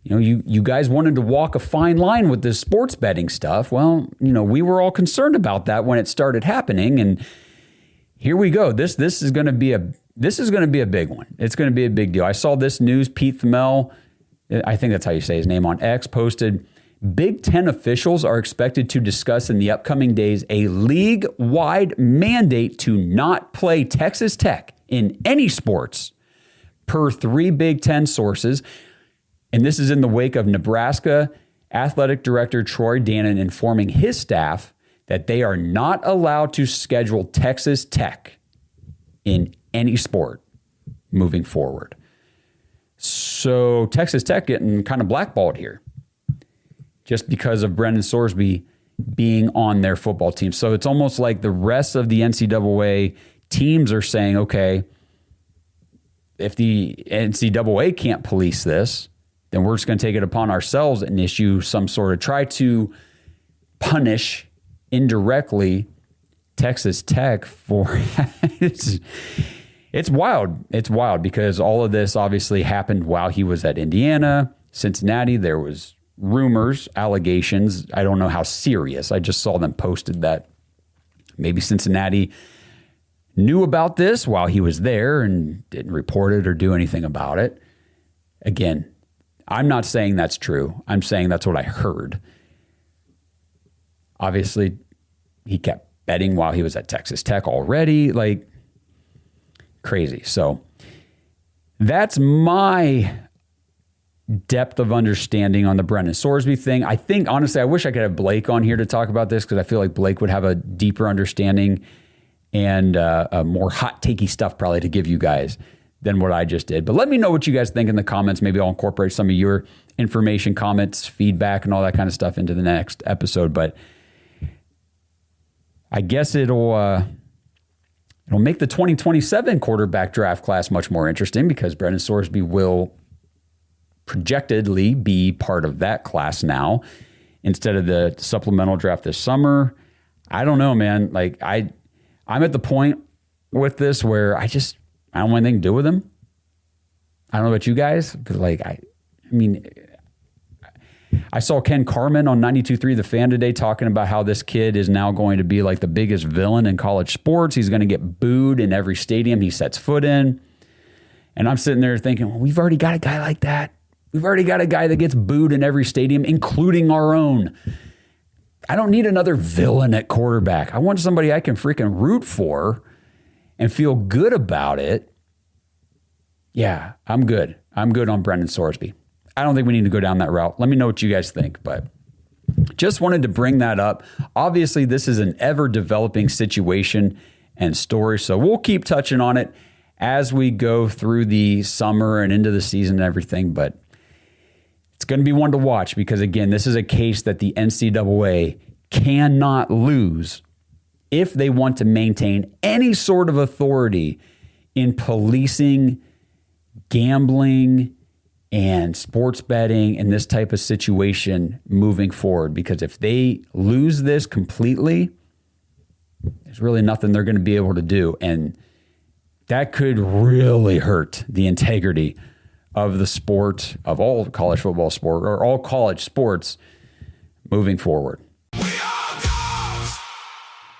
you guys wanted to walk a fine line with this sports betting stuff. Well, we were all concerned about that when it started happening. And here we go. This is going to be a big one. It's going to be a big deal. I saw this news. Pete Thamel, I think that's how you say his name, on X, posted, Big Ten officials are expected to discuss in the upcoming days a league-wide mandate to not play Texas Tech in any sports, per 3 Big Ten sources. And this is in the wake of Nebraska Athletic Director Troy Dannon informing his staff that they are not allowed to schedule Texas Tech in any sport moving forward. So Texas Tech getting kind of blackballed here just because of Brendan Sorsby being on their football team. So it's almost like the rest of the NCAA teams are saying, okay, if the NCAA can't police this, then we're just going to take it upon ourselves and issue some sort of, try to punish indirectly Texas Tech for it's wild. It's wild because all of this obviously happened while he was at Indiana, Cincinnati. There was rumors, allegations. I don't know how serious. I just saw them posted that maybe Cincinnati knew about this while he was there and didn't report it or do anything about it. Again, I'm not saying that's true. I'm saying that's what I heard. Obviously, he kept betting while he was at Texas Tech already. Like, crazy. So that's my depth of understanding on the Brendan Sorsby thing. I think, honestly, I wish I could have Blake on here to talk about this because I feel like Blake would have a deeper understanding and a more hot takey stuff probably to give you guys than what I just did. But let me know what you guys think in the comments. Maybe I'll incorporate some of your information, comments, feedback, and all that kind of stuff into the next episode. But I guess it'll make the 2027 quarterback draft class much more interesting because Brendan Sorsby will projectedly be part of that class now instead of the supplemental draft this summer. I don't know, man. Like I'm at the point with this where I don't want anything to do with him. I don't know about you guys, but I mean, I saw Ken Carman on 92.3 The Fan today talking about how this kid is now going to be like the biggest villain in college sports. He's going to get booed in every stadium he sets foot in. And I'm sitting there thinking, well, we've already got a guy like that. We've already got a guy that gets booed in every stadium, including our own. I don't need another villain at quarterback. I want somebody I can freaking root for and feel good about it. Yeah, I'm good. I'm good on Brendan Sorsby. I don't think we need to go down that route. Let me know what you guys think, but just wanted to bring that up. Obviously, this is an ever-developing situation and story, so we'll keep touching on it as we go through the summer and into the season and everything, but it's going to be one to watch because, again, this is a case that the NCAA cannot lose if they want to maintain any sort of authority in policing gambling and sports betting and this type of situation moving forward. Because if they lose this completely, there's really nothing they're going to be able to do. And that could really hurt the integrity of the sport, of all college football sport, or all college sports moving forward.
We are dogs!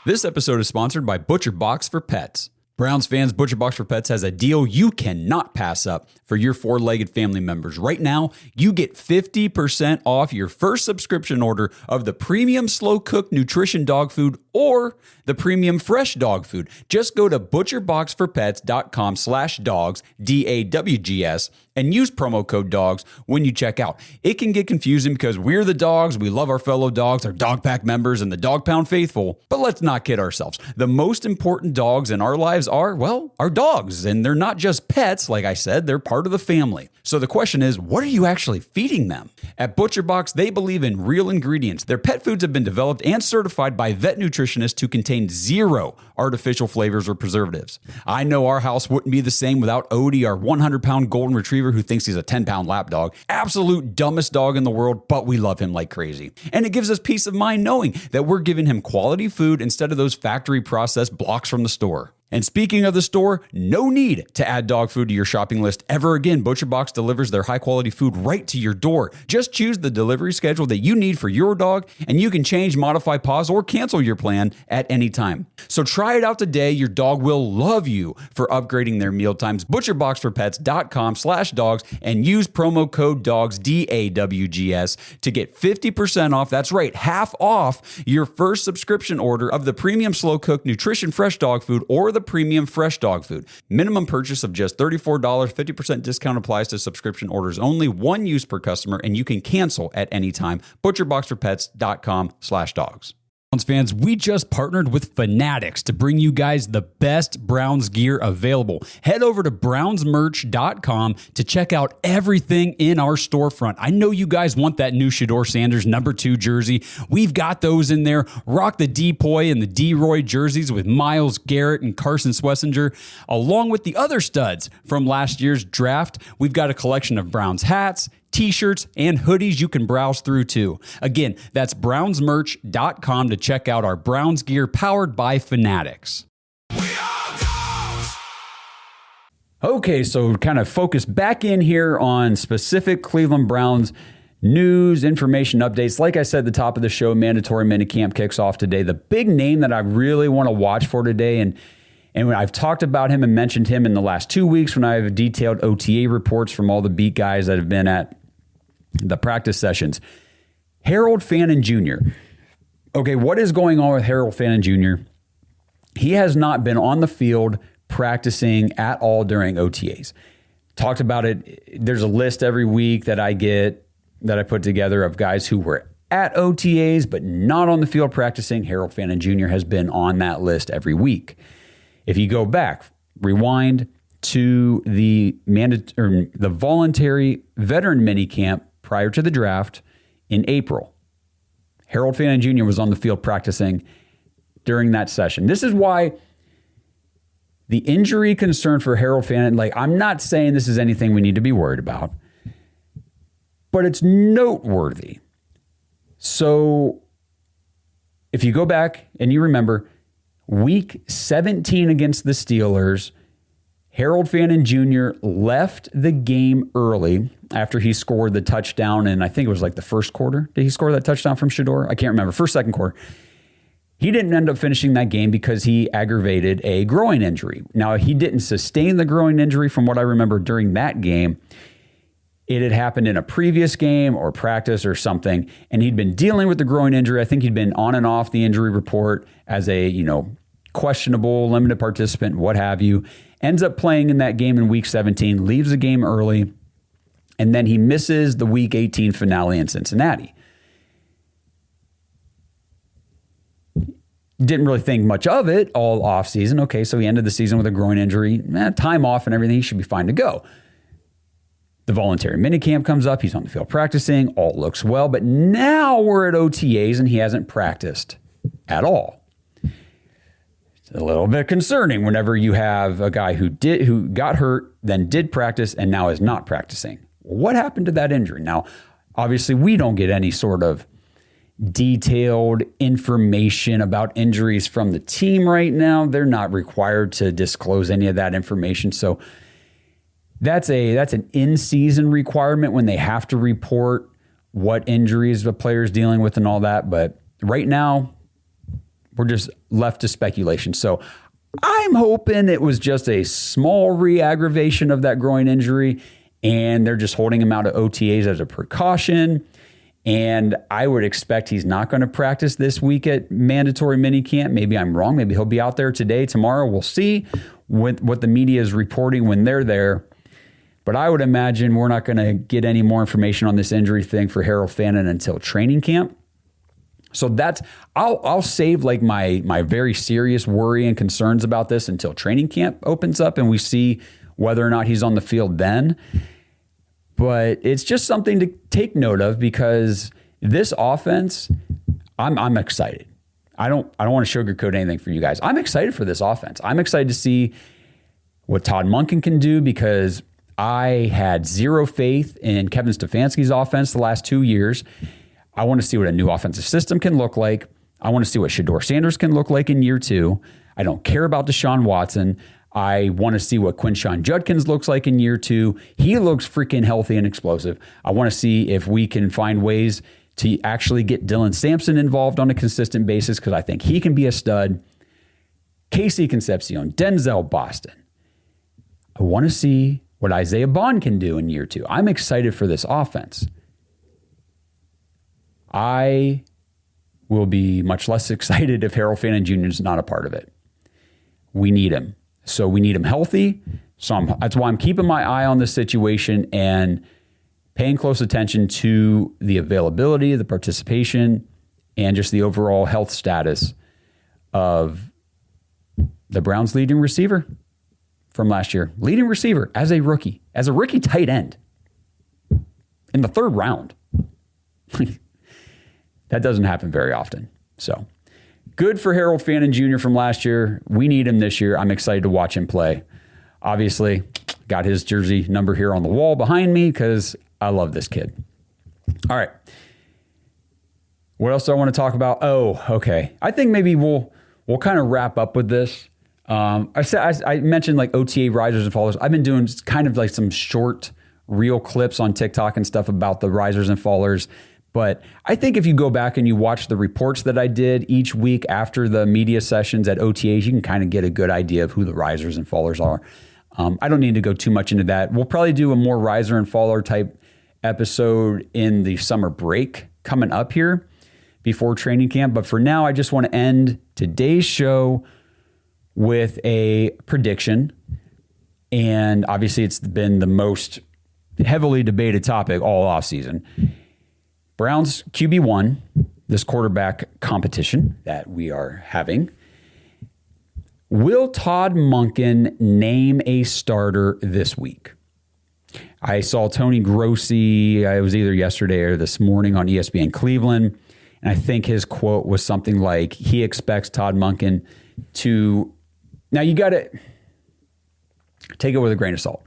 This episode is sponsored by Butcher Box for Pets. Browns fans, ButcherBox for Pets has a deal you cannot pass up for your four-legged family members. Right now, you get 50% off your first subscription order of the premium slow-cooked nutrition dog food or the premium fresh dog food. Just go to butcherboxforpets.com/dogs, DAWGS, and use promo code DOGS when you check out. It can get confusing because we're the dogs, we love our fellow dogs, our dog pack members, and the Dog Pound faithful. But let's not kid ourselves. The most important dogs in our lives are, well, our dogs. And they're not just pets, like I said, they're part of the family. So the question is, what are you actually feeding them? At ButcherBox, they believe in real ingredients. Their pet foods have been developed and certified by vet nutritionists to contain 0 artificial flavors or preservatives. I know our house wouldn't be the same without Odie, our 100-pound golden retriever who thinks he's a 10-pound lap dog. Absolute dumbest dog in the world, but we love him like crazy. And it gives us peace of mind knowing that we're giving him quality food instead of those factory processed blocks from the store. And speaking of the store, no need to add dog food to your shopping list ever again. ButcherBox delivers their high-quality food right to your door. Just choose the delivery schedule that you need for your dog, and you can change, modify, pause, or cancel your plan at any time. So try it out today. Your dog will love you for upgrading their meal times. ButcherBoxForPets.com/dogs and use promo code DOGS, DAWGS, to get 50% off. That's right, half off your first subscription order of the premium slow-cooked nutrition fresh dog food or the premium fresh dog food. Minimum purchase of just $34. 50% discount applies to subscription orders only. One use per customer, and you can cancel at any time. ButcherBoxForPets.com/dogs. Browns fans, we just partnered with Fanatics to bring you guys the best Browns gear available. Head over to brownsmerch.com to check out everything in our storefront. I know you guys want that new Shedeur Sanders #2 jersey. We've got those in there. Rock the Depoy and the D-Roy jerseys with Myles Garrett and Carson Swessinger, along with the other studs from last year's draft. We've got a collection of Browns hats, t-shirts, and hoodies you can browse through too. Again, that's brownsmerch.com to check out our Browns gear powered by Fanatics. Okay, so kind of focus back in here on specific Cleveland Browns news, information, updates. Like I said at the top of the show, mandatory minicamp kicks off today. The big name that I really want to watch for today, and when I've talked about him and mentioned him in the last 2 weeks when I've detailed OTA reports from all the beat guys that have been at the practice sessions. Harold Fannin Jr. Okay, what is going on with Harold Fannin Jr.? He has not been on the field practicing at all during OTAs. Talked about it. There's a list every week that I get, that I put together of guys who were at OTAs but not on the field practicing. Harold Fannin Jr. has been on that list every week. If you go back, rewind to the voluntary veteran minicamp prior to the draft in April, Harold Fannin Jr. was on the field practicing during that session. This is why the injury concern for Harold Fannin, I'm not saying this is anything we need to be worried about, but it's noteworthy. So if you go back and you remember, Week 17 against the Steelers, Harold Fannin Jr. left the game early after he scored the touchdown, and I think it was the first quarter. Did he score that touchdown from Shedeur? I can't remember. Second quarter. He didn't end up finishing that game because he aggravated a groin injury. Now, he didn't sustain the groin injury from what I remember during that game. It had happened in a previous game or practice or something, and he'd been dealing with the groin injury. I think he'd been on and off the injury report as a, questionable, limited participant, what have you. Ends up playing in that game in Week 17, leaves the game early, and then he misses the Week 18 finale in Cincinnati. Didn't really think much of it all offseason. Okay, so he ended the season with a groin injury. Time off and everything, he should be fine to go. The voluntary minicamp comes up. He's on the field practicing. All looks well. But now we're at OTAs and he hasn't practiced at all. It's a little bit concerning whenever you have a guy who got hurt, then did practice, and now is not practicing. What happened to that injury? Now, obviously, we don't get any sort of detailed information about injuries from the team right now. They're not required to disclose any of that information. So that's an in-season requirement when they have to report what injuries the player's dealing with and all that. But right now, we're just left to speculation. So I'm hoping it was just a small re-aggravation of that groin injury, and they're just holding him out of OTAs as a precaution. And I would expect he's not going to practice this week at mandatory minicamp. Maybe I'm wrong. Maybe he'll be out there today, tomorrow. We'll see what the media is reporting when they're there. But I would imagine we're not going to get any more information on this injury thing for Harold Fannin until training camp. So that's, I'll save like my very serious worry and concerns about this until training camp opens up and we see whether or not he's on the field then. But it's just something to take note of because this offense, I'm excited. I don't want to sugarcoat anything for you guys. I'm excited for this offense. I'm excited to see what Todd Monken can do because I had zero faith in Kevin Stefanski's offense the last 2 years. I want to see what a new offensive system can look like. I want to see what Shedeur Sanders can look like in year 2. I don't care about Deshaun Watson. I want to see what Quinshon Judkins looks like in year 2. He looks freaking healthy and explosive. I want to see if we can find ways to actually get Dylan Sampson involved on a consistent basis because I think he can be a stud. Casey Concepcion, Denzel Boston. I want to see what Isaiah Bond can do in year 2. I'm excited for this offense. I will be much less excited if Harold Fannin Jr. is not a part of it. We need him. So we need him healthy. So that's why I'm keeping my eye on this situation and paying close attention to the availability, the participation, and just the overall health status of the Browns' leading receiver from last year. Leading receiver as a rookie tight end in the 3rd round. That doesn't happen very often. So good for Harold Fannin Jr. from last year. We need him this year. I'm excited to watch him play. Obviously, got his jersey number here on the wall behind me because I love this kid. All right. What else do I want to talk about? Oh, okay. I think maybe we'll kind of wrap up with this. I mentioned like OTA risers and fallers. I've been doing kind of like some short reel clips on TikTok and stuff about the risers and fallers. But I think if you go back and you watch the reports that I did each week after the media sessions at OTAs, you can kind of get a good idea of who the risers and fallers are. I don't need to go too much into that. We'll probably do a more riser and faller type episode in the summer break coming up here before training camp. But for now, I just want to end today's show with a prediction. And obviously, it's been the most heavily debated topic all offseason. Browns QB1, this quarterback competition that we are having. Will Todd Monken name a starter this week? I saw Tony Grossi, it was either yesterday or this morning on ESPN Cleveland, and I think his quote was something like, he expects Todd Monken to... Now, you got to take it with a grain of salt.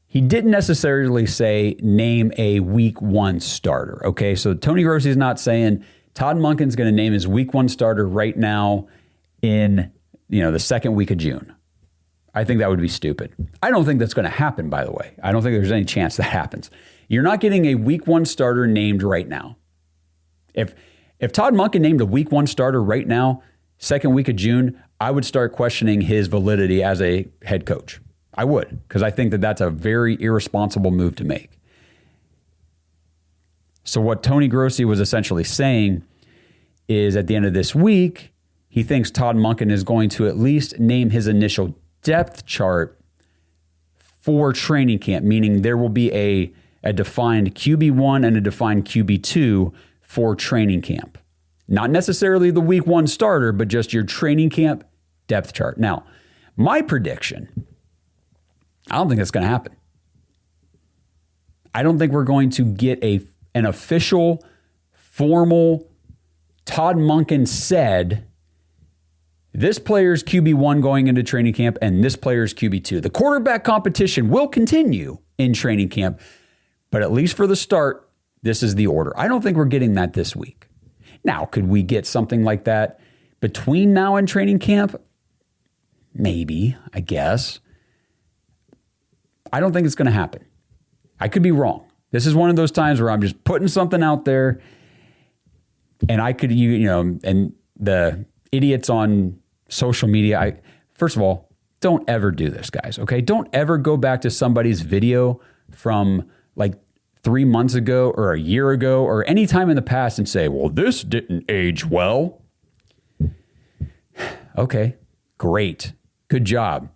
He didn't necessarily say name a week 1 starter, okay? So Tony Grossi is not saying Todd Monken's going to name his week 1 starter right now in, the second week of June. I think that would be stupid. I don't think that's going to happen, by the way. I don't think there's any chance that happens. You're not getting a week 1 starter named right now. If Todd Monken named a week 1 starter right now, second week of June, I would start questioning his validity as a head coach. I would, because I think that that's a very irresponsible move to make. So what Tony Grossi was essentially saying is at the end of this week, he thinks Todd Monken is going to at least name his initial depth chart for training camp, meaning there will be a defined QB1 and a defined QB2 for training camp. Not necessarily the week 1 starter, but just your training camp depth chart. Now, my prediction... I don't think that's going to happen. I don't think we're going to get an official, formal, Todd Monken said, this player's QB1 going into training camp and this player's QB2. The quarterback competition will continue in training camp, but at least for the start, this is the order. I don't think we're getting that this week. Now, could we get something like that between now and training camp? Maybe, I guess. I don't think it's going to happen. I could be wrong. This is one of those times where I'm just putting something out there and I could, and the idiots on social media, first of all, don't ever do this, guys, okay? Don't ever go back to somebody's video from like 3 months ago or a year ago or any time in the past and say, well, this didn't age well. Okay, great. Good job.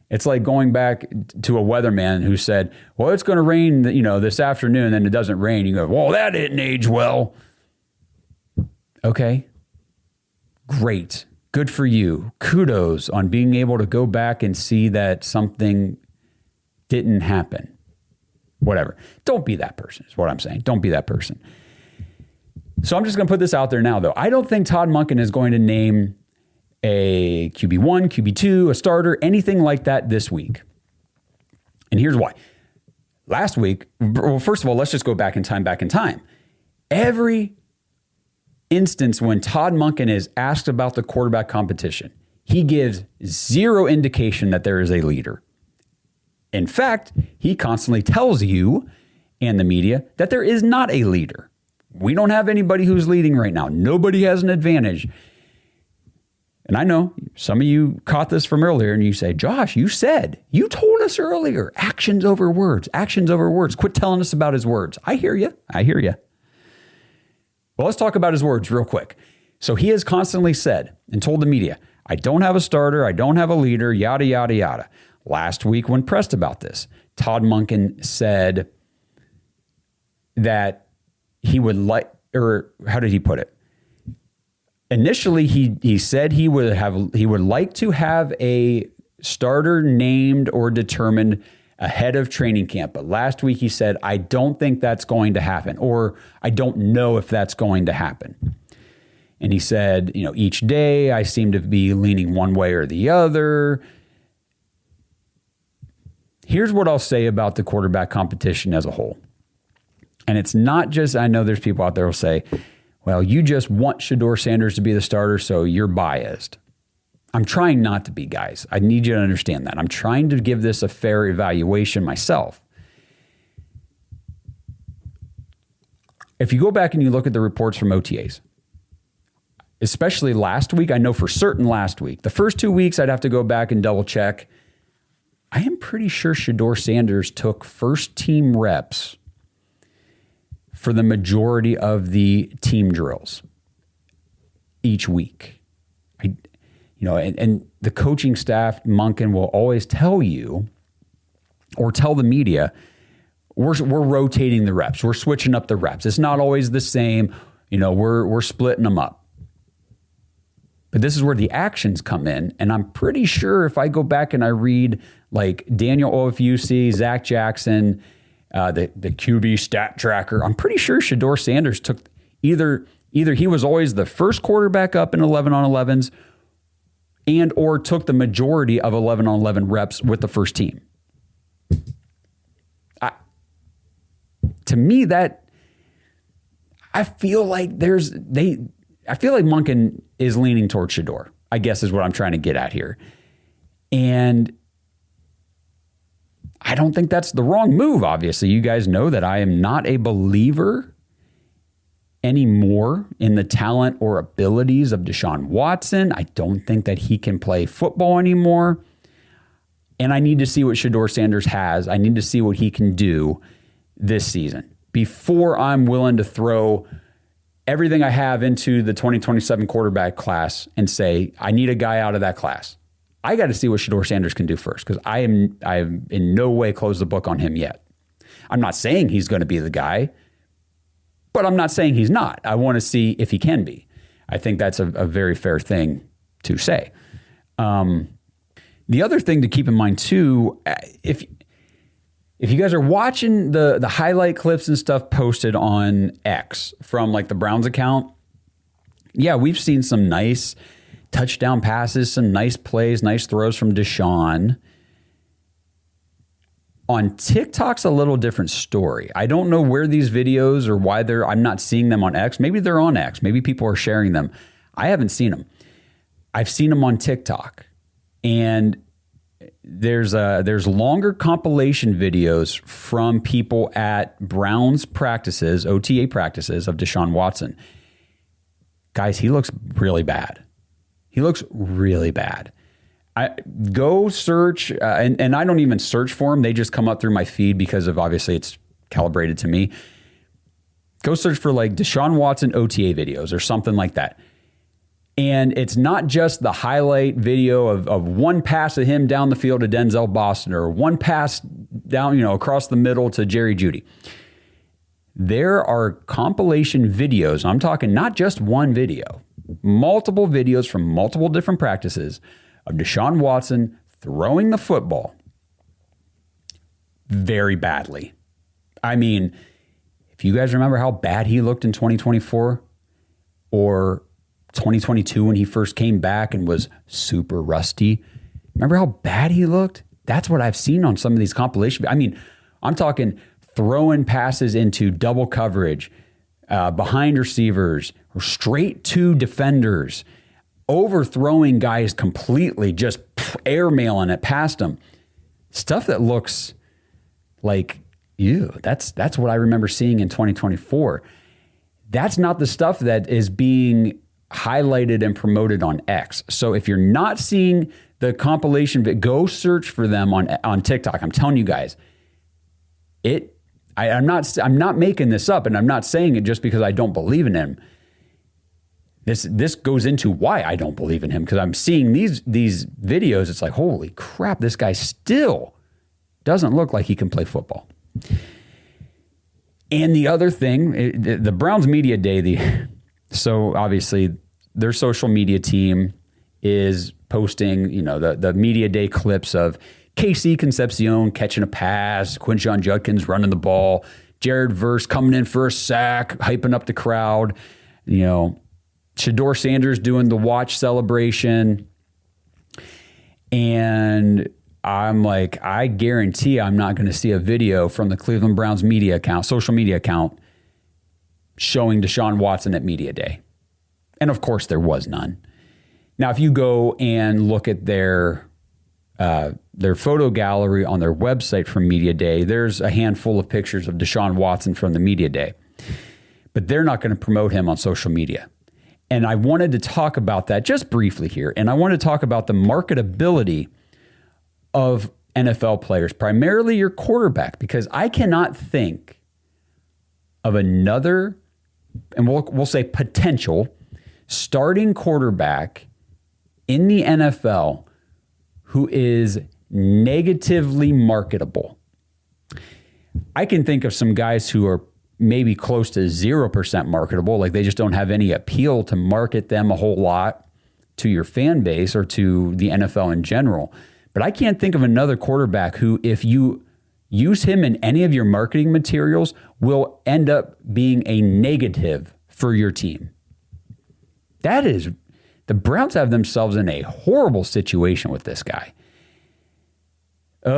It's like going back to a weatherman who said, well, it's going to rain, this afternoon, and then it doesn't rain. You go, well, that didn't age well. Okay, great. Good for you. Kudos on being able to go back and see that something didn't happen. Whatever. Don't be that person is what I'm saying. Don't be that person. So I'm just going to put this out there now, though. I don't think Todd Monken is going to name a QB1, QB2, a starter, anything like that this week. And here's why. Last week, well, first of all, let's just go back in time. Every instance when Todd Monken is asked about the quarterback competition, he gives zero indication that there is a leader. In fact, he constantly tells you and the media that there is not a leader. We don't have anybody who's leading right now. Nobody has an advantage. And I know some of you caught this from earlier and you say, Josh, you told us earlier, actions over words. Quit telling us about his words. I hear you. Well, let's talk about his words real quick. So he has constantly said and told the media, I don't have a starter. I don't have a leader, yada, yada, yada. Last week when pressed about this, Todd Monken said that he would like, or how did he put it? Initially, he said he would like to have a starter named or determined ahead of training camp. But last week he said, I don't think that's going to happen, or I don't know if that's going to happen. And he said, each day I seem to be leaning one way or the other. Here's what I'll say about the quarterback competition as a whole. And it's not just, I know there's people out there who will say, well, you just want Shedeur Sanders to be the starter, so you're biased. I'm trying not to be, guys. I need you to understand that. I'm trying to give this a fair evaluation myself. If you go back and you look at the reports from OTAs, especially last week, I know for certain last week, the first 2 weeks I'd have to go back and double check. I am pretty sure Shedeur Sanders took first team reps for the majority of the team drills each week. And the coaching staff, Monken, will always tell you or tell the media, we're rotating the reps. We're switching up the reps. It's not always the same. We're splitting them up. But this is where the actions come in. And I'm pretty sure if I go back and I read like Daniel OFUC, Zach Jackson, the QB stat tracker, I'm pretty sure Shedeur Sanders took either he was always the first quarterback up in 11-on-11s and or took the majority of 11-on-11 reps with the first team. To me, that I feel like Monken is leaning towards Shedeur, I guess is what I'm trying to get at here. And I don't think that's the wrong move, obviously. You guys know that I am not a believer anymore in the talent or abilities of Deshaun Watson. I don't think that he can play football anymore. And I need to see what Shedeur Sanders has. I need to see what he can do this season before I'm willing to throw everything I have into the 2027 quarterback class and say, I need a guy out of that class. I got to see what Shedeur Sanders can do first, because I have in no way closed the book on him yet. I'm not saying he's going to be the guy, but I'm not saying he's not. I want to see if he can be. I think that's a very fair thing to say. The other thing to keep in mind too, if you guys are watching the highlight clips and stuff posted on X from like the Browns account, yeah, we've seen some nice touchdown passes, some nice plays, nice throws from Deshaun. On TikTok's a little different story. I don't know where these videos or why I'm not seeing them on X. Maybe they're on X. Maybe people are sharing them. I haven't seen them. I've seen them on TikTok. And there's longer compilation videos from people at Browns practices, OTA practices of Deshaun Watson. Guys, he looks really bad. He looks really bad. Go search, and I don't even search for them. They just come up through my feed because of obviously it's calibrated to me. Go search for like Deshaun Watson OTA videos or something like that. And it's not just the highlight video of one pass of him down the field to Denzel Boston or one pass down, across the middle to Jerry Jeudy. There are compilation videos. I'm talking not just one video, multiple videos from multiple different practices of Deshaun Watson throwing the football very badly. I mean, if you guys remember how bad he looked in 2024 or 2022 when he first came back and was super rusty, remember how bad he looked? That's what I've seen on some of these compilations. I mean, I'm talking throwing passes into double coverage, behind receivers, or straight to defenders, overthrowing guys completely, just airmailing it past them. Stuff that looks like, ew, that's what I remember seeing in 2024. That's not the stuff that is being highlighted and promoted on X. So if you're not seeing the compilation, go search for them on TikTok. I'm telling you guys, I'm not making this up, and I'm not saying it just because I don't believe in him. This goes into why I don't believe in him, because I'm seeing these videos. It's like, holy crap, this guy still doesn't look like he can play football. And the other thing, the Browns media day, so obviously their social media team is posting, the media day clips of KC Concepcion catching a pass, Quinshon Judkins running the ball, Jared Verse coming in for a sack, hyping up the crowd, Shador Sanders doing the watch celebration. And I'm like, I guarantee I'm not going to see a video from the Cleveland Browns media account, social media account, showing Deshaun Watson at media day. And of course, there was none. Now, if you go and look at their photo gallery on their website from media day, there's a handful of pictures of Deshaun Watson from the media day. But they're not going to promote him on social media. And I wanted to talk about that just briefly here. And I want to talk about the marketability of NFL players, primarily your quarterback, because I cannot think of another, and we'll say potential, starting quarterback in the NFL who is negatively marketable. I can think of some guys who are maybe close to 0% marketable, like they just don't have any appeal to market them a whole lot to your fan base or to the NFL in general. But I can't think of another quarterback who, if you use him in any of your marketing materials, will end up being a negative for your team. The Browns have themselves in a horrible situation with this guy. They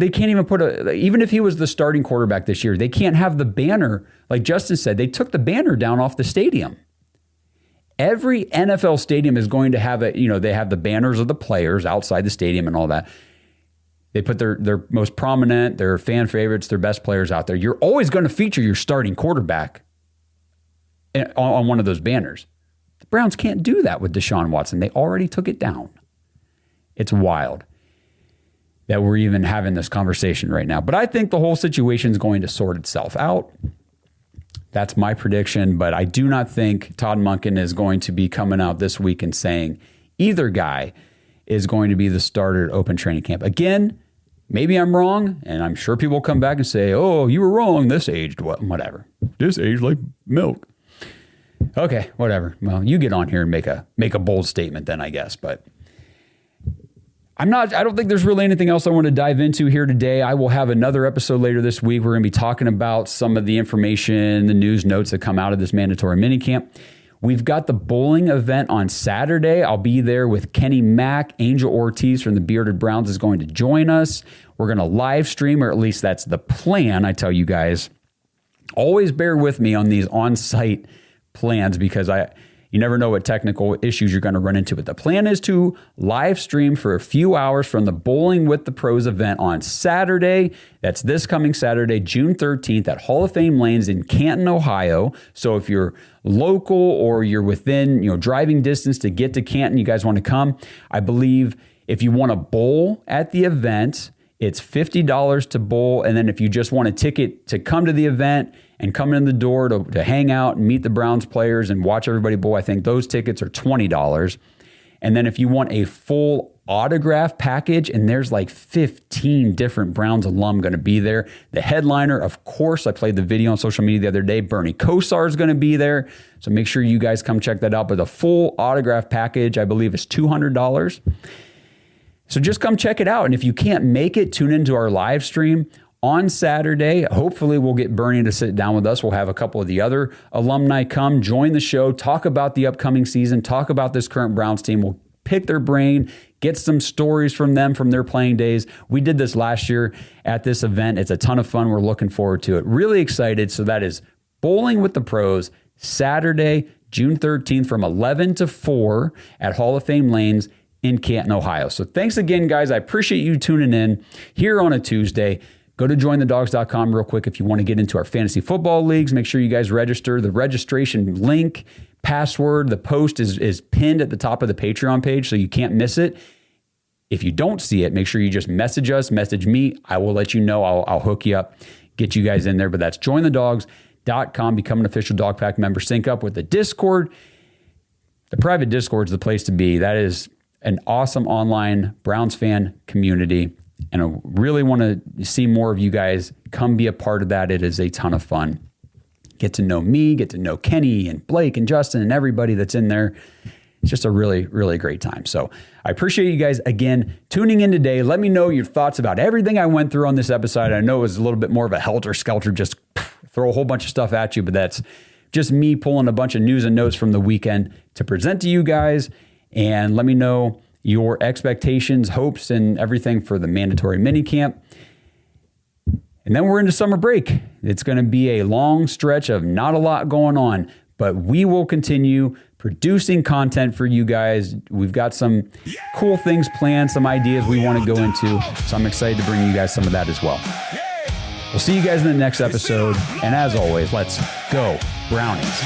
can't even even if he was the starting quarterback this year, they can't have the banner. Like Justin said, they took the banner down off the stadium. Every NFL stadium is going to have they have the banners of the players outside the stadium and all that. They put their most prominent, their fan favorites, their best players out there. You're always going to feature your starting quarterback on one of those banners. The Browns can't do that with Deshaun Watson. They already took it down. It's wild that we're even having this conversation right now. But I think the whole situation is going to sort itself out. That's my prediction, but I do not think Todd Monken is going to be coming out this week and saying either guy is going to be the starter at open training camp. Again, maybe I'm wrong, and I'm sure people will come back and say, oh, you were wrong. This aged whatever. This aged like milk. Okay, whatever. Well, you get on here and make a bold statement then, I guess, but I don't think there's really anything else I want to dive into here today. I will have another episode later this week. We're going to be talking about some of the information, the news notes that come out of this mandatory minicamp. We've got the bowling event on Saturday. I'll be there with Kenny Mack. Angel Ortiz from the Bearded Browns is going to join us. We're going to live stream, or at least that's the plan, I tell you guys. Always bear with me on these on-site plans because You never know what technical issues you're going to run into. But the plan is to live stream for a few hours from the Bowling with the Pros event on Saturday. That's this coming Saturday, June 13th at Hall of Fame Lanes in Canton, Ohio. So if you're local or you're within, driving distance to get to Canton, you guys want to come. I believe if you want to bowl at the event, it's $50 to bowl. And then if you just want a ticket to come to the event and come in the door to hang out and meet the Browns players and watch everybody bowl, I think those tickets are $20. And then if you want a full autograph package, and there's like 15 different Browns alum going to be there. The headliner, of course, I played the video on social media the other day. Bernie Kosar is going to be there. So make sure you guys come check that out. But the full autograph package, I believe, is $200. So just come check it out. And if you can't make it, tune into our live stream on Saturday. Hopefully we'll get Bernie to sit down with us. We'll have a couple of the other alumni come, join the show, talk about the upcoming season, talk about this current Browns team. We'll pick their brain, get some stories from them from their playing days. We did this last year at this event. It's a ton of fun. We're looking forward to it. Really excited. So that is Bowling with the Pros, Saturday, June 13th from 11 to 4 at Hall of Fame Lanes in Canton, Ohio. So thanks again, guys. I appreciate you tuning in here on a Tuesday. Go to jointhedogs.com real quick if you want to get into our fantasy football leagues. Make sure you guys register. The registration link, password, the post is pinned at the top of the Patreon page, so you can't miss it. If you don't see it, make sure you just message us, message me. I will let you know. I'll hook you up, get you guys in there. But that's jointhedogs.com. Become an official Dog Pack member. Sync up with the Discord. The private Discord is the place to be. That is an awesome online Browns fan community. And I really want to see more of you guys come be a part of that. It is a ton of fun. Get to know me, get to know Kenny and Blake and Justin and everybody that's in there. It's just a really, really great time. So I appreciate you guys again tuning in today. Let me know your thoughts about everything I went through on this episode. I know it was a little bit more of a helter-skelter, just throw a whole bunch of stuff at you, but that's just me pulling a bunch of news and notes from the weekend to present to you guys. And let me know your expectations, hopes, and everything for the mandatory minicamp. And then we're into summer break. It's going to be a long stretch of not a lot going on, but we will continue producing content for you guys. We've got some cool things planned, some ideas we want to go into. So I'm excited to bring you guys some of that as well. We'll see you guys in the next episode. And as always, let's go Brownies.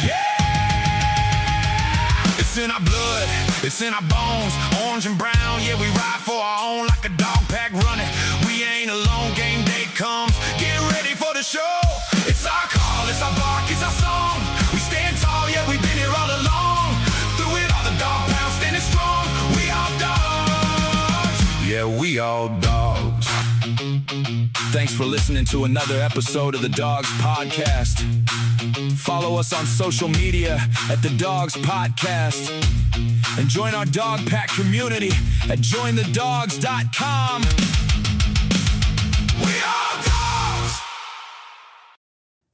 It's in our blood, it's in our bones, orange and brown, yeah, we ride for our own like a dog pack running. We ain't alone, game day comes, get ready for the show. It's our call, it's our bark, it's our song. We stand tall, yeah, we've been here all along. Through it all, the dog pound standing strong. We all dogs, yeah, we all dogs. Thanks for listening to another episode of the Dogs Podcast. Follow us on social media at the Dogs Podcast and join our dog pack community at jointhedogs.com. We are dogs!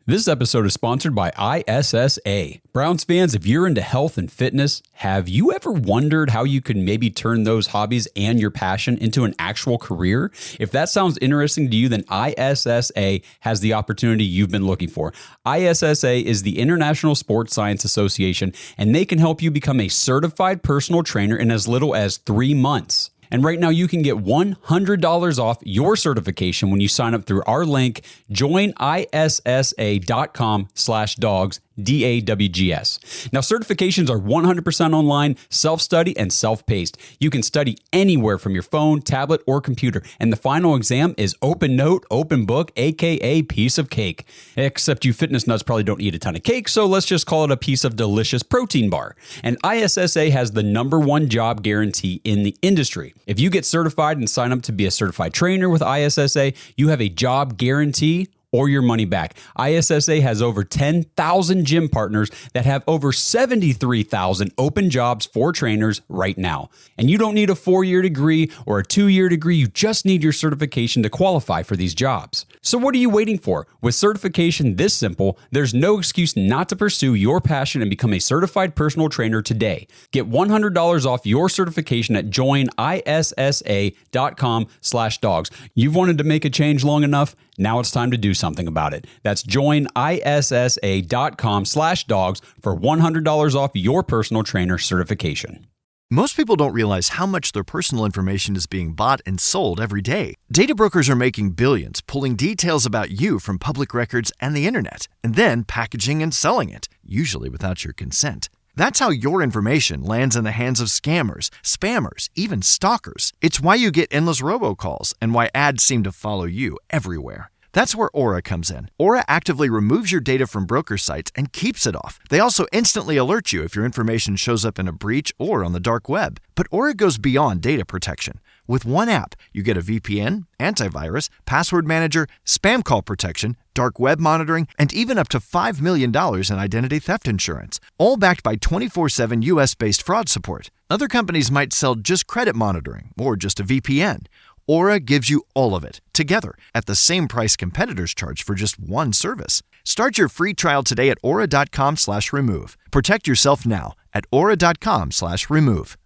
This episode is sponsored by ISSA. Browns fans, if you're into health and fitness, have you ever wondered how you could maybe turn those hobbies and your passion into an actual career? If that sounds interesting to you, then ISSA has the opportunity you've been looking for. ISSA is the International Sports Science Association, and they can help you become a certified personal trainer in as little as 3 months. And right now you can get $100 off your certification when you sign up through our link, joinissa.com/dogs, DAWGS. Now, certifications are 100% online, self-study, and self-paced. You can study anywhere from your phone, tablet, or computer. And the final exam is open note, open book, aka piece of cake. Except you fitness nuts probably don't eat a ton of cake, so let's just call it a piece of delicious protein bar. And ISSA has the #1 job guarantee in the industry. If you get certified and sign up to be a certified trainer with ISSA, you have a job guarantee or your money back. ISSA has over 10,000 gym partners that have over 73,000 open jobs for trainers right now. And you don't need a 4-year degree or a 2-year degree. You just need your certification to qualify for these jobs. So what are you waiting for? With certification this simple, there's no excuse not to pursue your passion and become a certified personal trainer today. Get $100 off your certification at joinissa.com/dogs. You've wanted to make a change long enough. Now it's time to do something about it. That's joinissa.com/dogs for $100 off your personal trainer certification.
Most people don't realize how much their personal information is being bought and sold every day. Data brokers are making billions, pulling details about you from public records and the internet, and then packaging and selling it, usually without your consent. That's how your information lands in the hands of scammers, spammers, even stalkers. It's why you get endless robocalls and why ads seem to follow you everywhere. That's where Aura comes in. Aura actively removes your data from broker sites and keeps it off. They also instantly alert you if your information shows up in a breach or on the dark web. But Aura goes beyond data protection. With one app, you get a VPN, antivirus, password manager, spam call protection, dark web monitoring, and even up to $5 million in identity theft insurance, all backed by 24/7 US-based fraud support. Other companies might sell just credit monitoring or just a VPN. Aura gives you all of it, together, at the same price competitors charge for just one service. Start your free trial today at aura.com/remove. Protect yourself now at aura.com/remove.